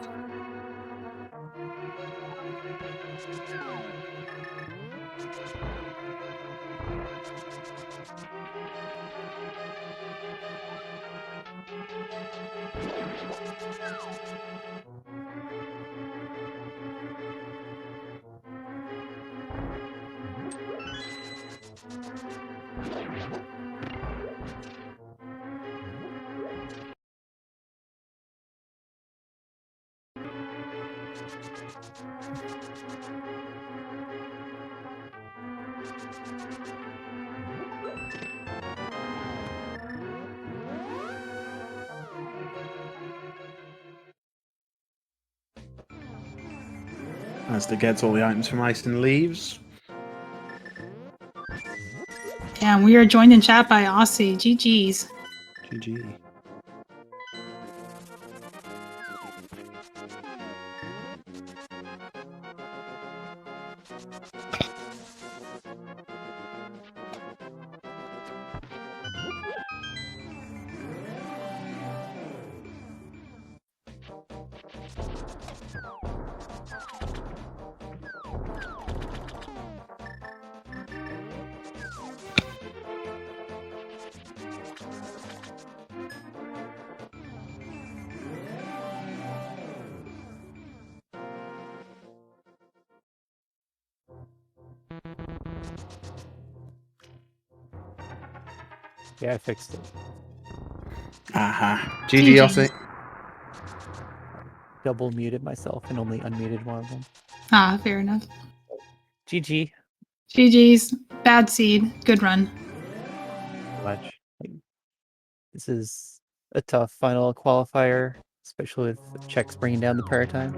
Azder gets all the items from Ice and leaves. Yeah, and we are joined in chat by Osse. GG's. GG. Yeah, I fixed it. Aha. GG, Osse. Double muted myself and only unmuted one of them. Ah, fair enough. GG. GG's. Bad seed. Good run. Much. Like, this is a tough final qualifier, especially with checks bringing down the prayer time.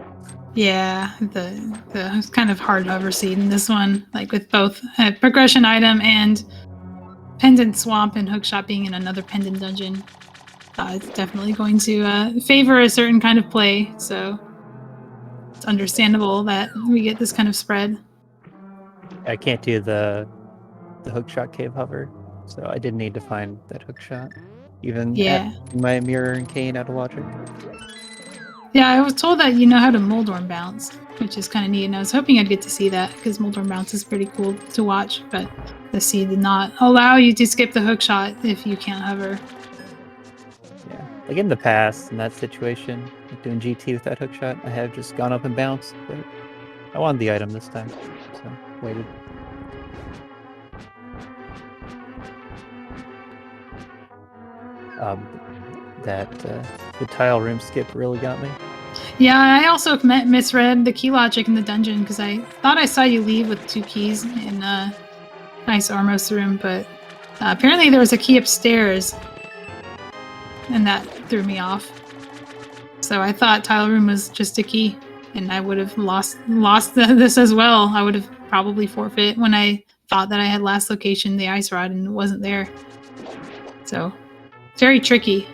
Yeah, the kind of hard hover seed in this one, like with both a progression item and pendant swamp and hookshot being in another pendant dungeon. It's definitely going to favor a certain kind of play, so it's understandable that we get this kind of spread. I can't do the hookshot cave hover, so I did need to find that hookshot. Even at my mirror and cane out of logic. Yeah, I was told that you know how to Moldorm bounce. which is kind of neat. And I was hoping I'd get to see that because multiple bounce is pretty cool to watch, but the seed did not allow you to skip the hook shot if you can't hover. Yeah, like in the past, in that situation, like doing GT with that hook shot, I have just gone up and bounced, but I wanted the item this time, so waited. The tile room skip really got me. Yeah, I also misread the key logic in the dungeon because I thought I saw you leave with 2 keys in Ice Armos room, but apparently there was a key upstairs, and that threw me off. So I thought tile room was just a key, and I would have lost this as well. I would have probably forfeit when I thought that I had last location the ice rod and it wasn't there. So very tricky.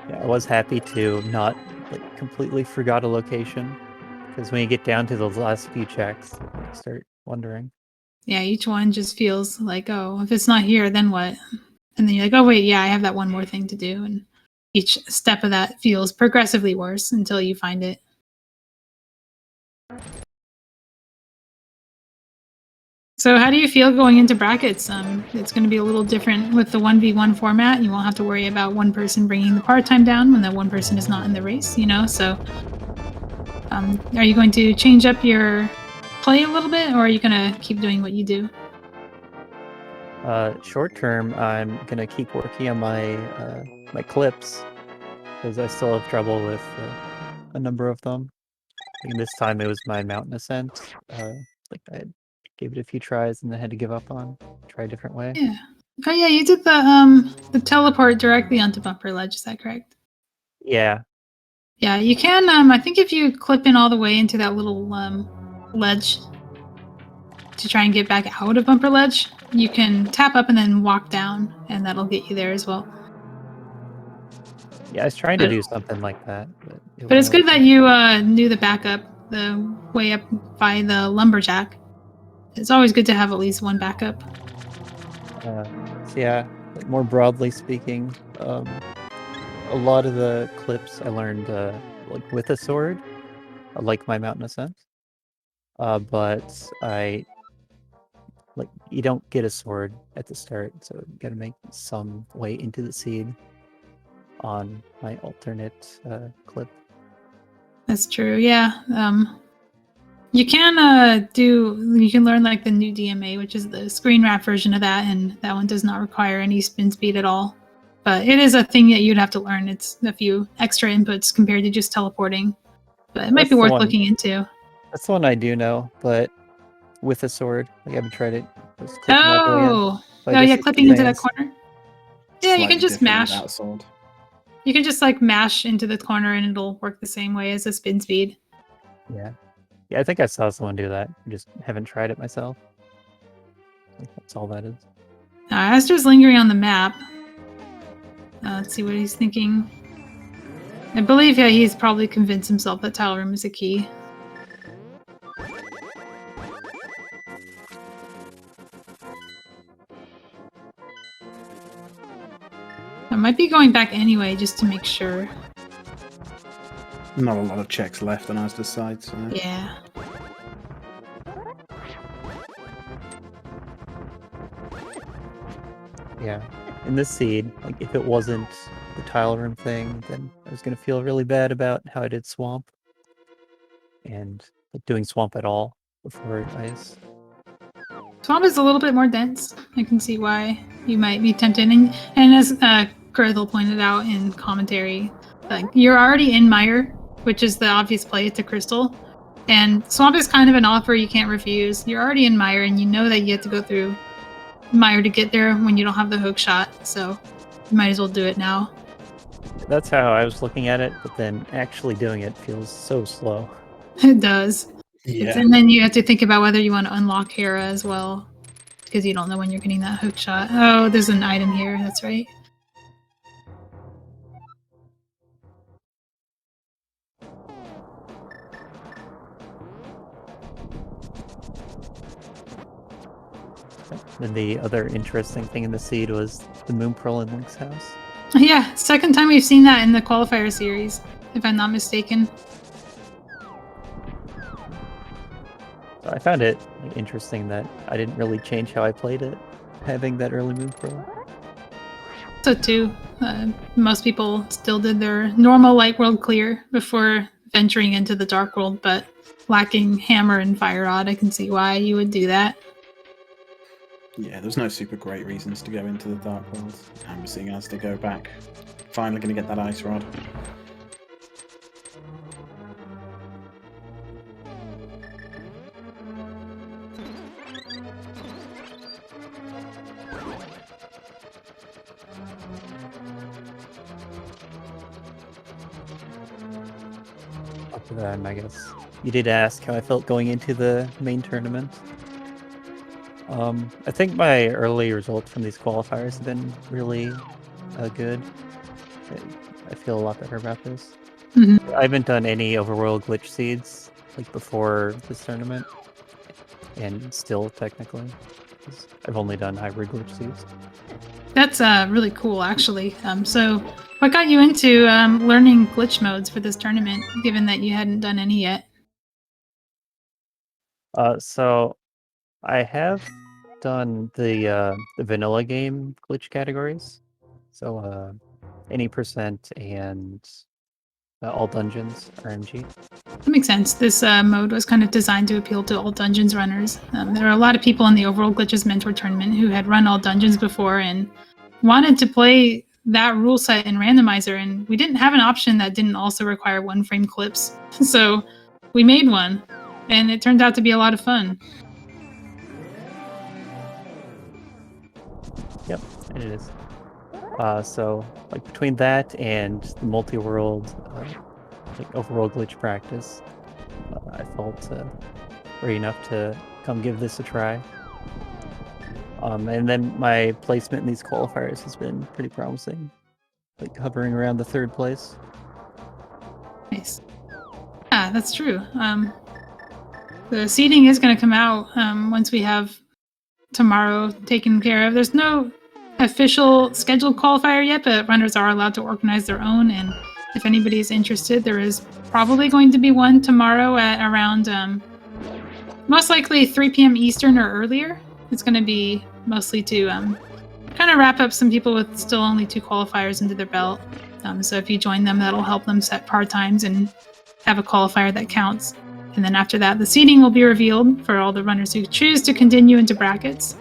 Yeah, I was happy to not like completely forgot a location, because when you get down to those last few checks, you start wondering. Yeah, each one just feels like, oh, if it's not here, then what? And then you're like, oh wait, yeah, I have that one more thing to do, and each step of that feels progressively worse until you find it. So how do you feel going into brackets? It's going to be a little different with the 1v1 format. You won't have to worry about one person bringing the part time down when that one person is not in the race, you know? So are you going to change up your play a little bit, or are you going to keep doing what you do? Short term, I'm gonna keep working on my my clips, because I still have trouble with a number of them. Like this time it was my mountain ascent. Like I gave it a few tries and then had to give up on. Try a different way. Yeah. Oh yeah, you did the teleport directly onto Bumper Ledge. Is that correct? Yeah. Yeah, you can. I think if you clip in all the way into that little ledge to try and get back out of Bumper Ledge, you can tap up and then walk down, and that'll get you there as well. Yeah, I was trying to do something like that, but it's good that you knew the backup, the way up by the lumberjack. It's always good to have at least one backup. So yeah, like more broadly speaking, a lot of the clips I learned like with a sword, like my mountain ascent. But you don't get a sword at the start, so you gotta make some way into the seed on my alternate clip. That's true, yeah. You can learn like the new DMA, which is the screen wrap version of that, and that one does not require any spin speed at all. But it is a thing that you'd have to learn. It's a few extra inputs compared to just teleporting. But it might be worth looking into. That's the one I do know, but with a sword, like I haven't tried it. Yeah, clipping into that corner. Yeah, you can just mash. You can just like mash into the corner and it'll work the same way as a spin speed. Yeah. Yeah, I think I saw someone do that. I just haven't tried it myself. That's all that is. Azder's lingering on the map. Let's see what he's thinking. I believe, yeah, he's probably convinced himself that tile room is a key. I might be going back anyway, just to make sure. Not a lot of checks left on Azder's side, so... Yeah. Yeah. In this seed, like if it wasn't the tile room thing, then I was gonna feel really bad about how I did swamp. And like doing swamp at all before ice. Swamp is a little bit more dense. I can see why you might be tempted. And as Gretel pointed out in commentary, like you're already in Mire, which is the obvious play to Crystal. And Swamp is kind of an offer you can't refuse. You're already in Mire, and you know that you have to go through Mire to get there when you don't have the hook shot, so you might as well do it now. That's how I was looking at it, but then actually doing it feels so slow. It does. Yeah. And then you have to think about whether you want to unlock Hera as well, because you don't know when you're getting that hook shot. Oh, there's an item here, that's right. And the other interesting thing in the seed was the Moon Pearl in Link's house. Yeah, second time we've seen that in the Qualifier series, if I'm not mistaken. found it like, interesting that I didn't really change how I played it, having that early moon pearl. So too, most people still did their normal light world clear before venturing into the dark world, but lacking hammer and fire rod, I can see why you would do that. Yeah, there's no super great reasons to go into the dark world. I'm seeing azder go back. Finally going to get that ice rod. After that, I guess you did ask how I felt going into the main tournament. I think my early results from these qualifiers have been really good. I feel a lot better about this. Mhm. I haven't done any overworld glitch seeds like before this tournament, and still technically, 'cause I've only done hybrid glitch seeds. That's really cool, actually. So, what got you into learning glitch modes for this tournament, given that you hadn't done any yet? So I have done the vanilla game glitch categories. So any percent and all dungeons RMG. That makes sense. This mode was kind of designed to appeal to all dungeons runners. There are a lot of people in the Overworld Glitches Mentor Tournament who had run all dungeons before and wanted to play that rule set in Randomizer, and we didn't have an option that didn't also require one-frame clips. So we made one, and it turned out to be a lot of fun. Yep, it is. So like between that and the multi-world like overworld glitch practice, I felt ready enough to come give this a try. And then my placement in these qualifiers has been pretty promising, like hovering around the 3rd place. Nice. Yeah, that's true. The seeding is going to come out once we have tomorrow taken care of. There's no official scheduled qualifier yet, but runners are allowed to organize their own, and if anybody is interested, there is probably going to be one tomorrow at around most likely 3 p.m. Eastern or earlier. It's going to be mostly to kind of wrap up some people with still only 2 qualifiers into their belt. So if you join them, that'll help them set par times and have a qualifier that counts. And then after that, the seeding will be revealed for all the runners who choose to continue into brackets.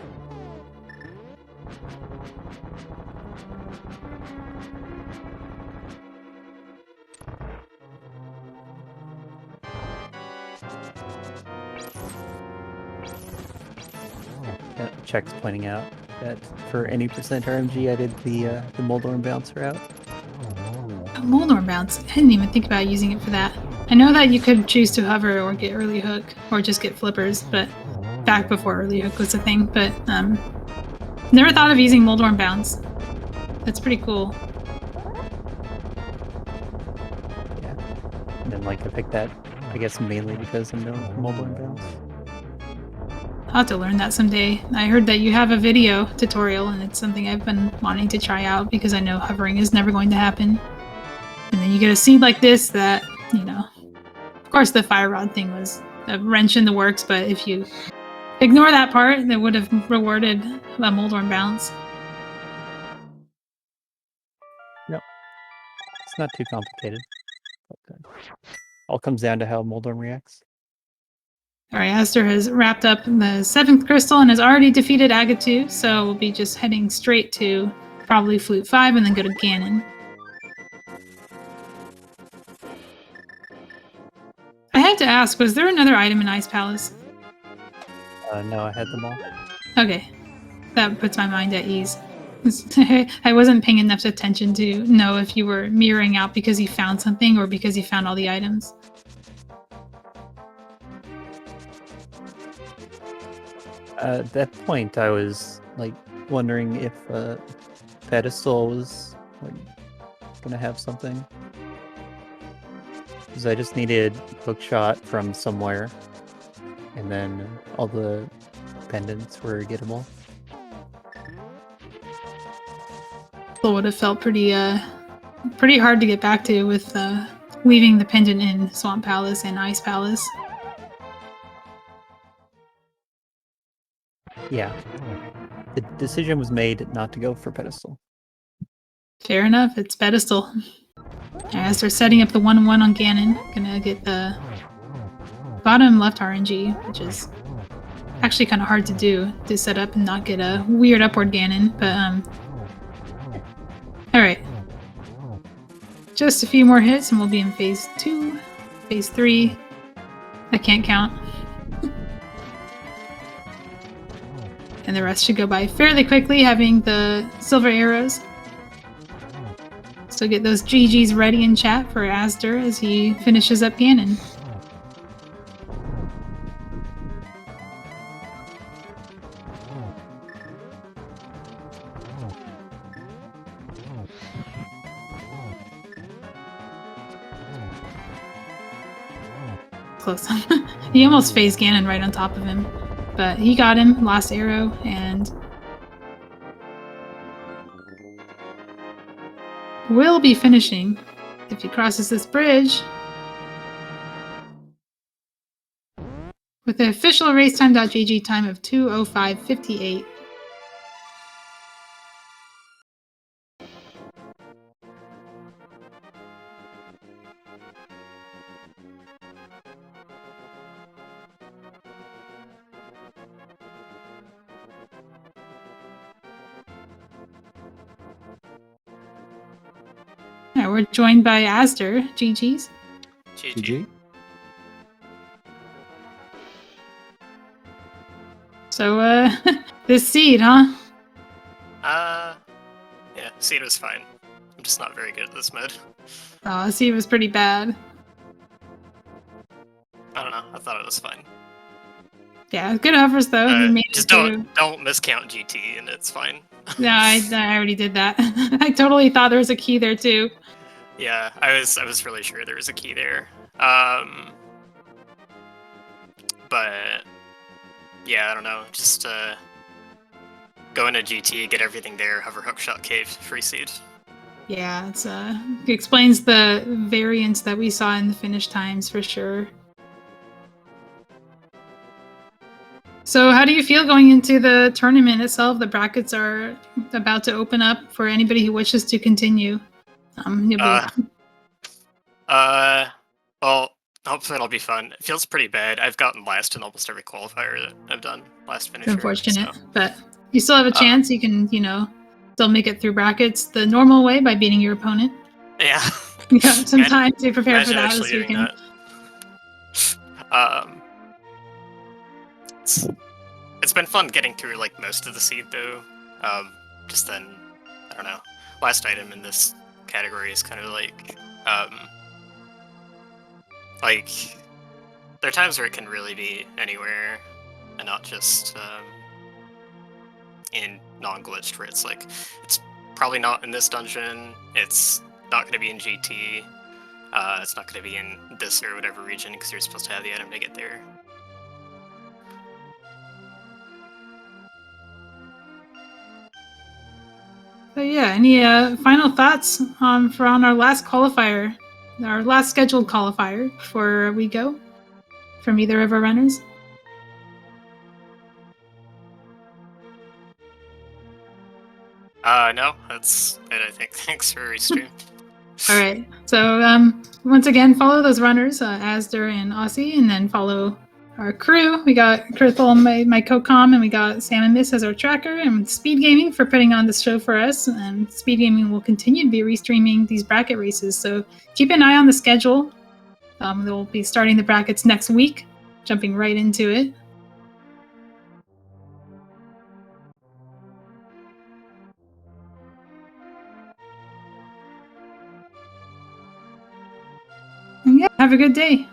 Check's pointing out that for any percent RMG, I did the Moldorm bounce route. Moldorm bounce. I didn't even think about using it for that. I know that you could choose to hover or get early hook or just get flippers, but back before early hook was a thing. But never thought of using Moldorm bounce. That's pretty cool. Yeah, and then like I picked that, I guess mainly because of no Moldorm bounce. I'll have to learn that someday. I heard that you have a video tutorial, and it's something I've been wanting to try out because I know hovering is never going to happen. And then you get a seed like this that, you know, of course the fire rod thing was a wrench in the works, but if you ignore that part, that would have rewarded a Moldorm bounce. Yep, it's not too complicated. But, all comes down to how Moldorm reacts. Alright, azder has wrapped up the 7th crystal and has already defeated Agatu, so we'll be just heading straight to probably Flute 5 and then go to Ganon. I had to ask, was there another item in Ice Palace? No, I had them all. Okay, that puts my mind at ease. I wasn't paying enough attention to know if you were mirroring out because you found something or because you found all the items. At that point, I was like wondering if Pedestal was like gonna have something, because I just needed Hookshot from somewhere, and then all the pendants were gettable. It would have felt pretty hard to get back to with leaving the pendant in Swamp Palace and Ice Palace. Yeah. The decision was made not to go for Pedestal. Fair enough. It's Pedestal. As they're setting up the 1-1 on Ganon, gonna get the bottom left RNG, which is actually kind of hard to do to set up and not get a weird upward Ganon. But all right, just a few more hits and we'll be in phase 2, phase 3. I can't count. And the rest should go by fairly quickly, having the silver arrows. So get those GGs ready in chat for azder as he finishes up Ganon. Close. He almost phased Ganon right on top of him. But he got him, last arrow, and will be finishing if he crosses this bridge with the official racetime.gg time of 2:05:58. We're joined by azder. GG's. GG. So, this seed, huh? Yeah, seed was fine. I'm just not very good at this mode. Oh, seed was pretty bad. I don't know. I thought it was fine. Yeah, good offers though. He made Just it don't miscount GT, and it's fine. Yeah, I already did that. I totally thought there was a key there too. Yeah, I was really sure there was a key there. But yeah, I don't know. Just go into GT, get everything there, hover Hookshot Cave, free seed. Yeah, it explains the variance that we saw in the finish times for sure. So how do you feel going into the tournament itself? The brackets are about to open up for anybody who wishes to continue. Well, hopefully it'll be fun. It feels pretty bad. I've gotten last in almost every qualifier that I've done. Last finisher. It's unfortunate, so. but you still have a chance. You can, still make it through brackets the normal way by beating your opponent. Yeah. You have some time to prepare for that this doing weekend. That. It's been fun getting through like most of the seed though. Just then, I don't know. Last item in this category is kind of like there are times where it can really be anywhere and not just in non-glitched, where it's like it's probably not in this dungeon, it's not going to be in GT, it's not going to be in this or whatever region because you're supposed to have the item to get there. So yeah, any final thoughts for on our last qualifier, our last scheduled qualifier before we go from either of our runners? No, that's it, I think. Thanks for restream. All right. So once again, follow those runners, azder and Osse, and then follow our crew. We got Kurthel, my co-com, and we got Sam and Miss as our tracker, and SpeedGaming for putting on this show for us. And SpeedGaming will continue to be restreaming these bracket races. So keep an eye on the schedule. They'll be starting the brackets next week, jumping right into it. And yeah, have a good day.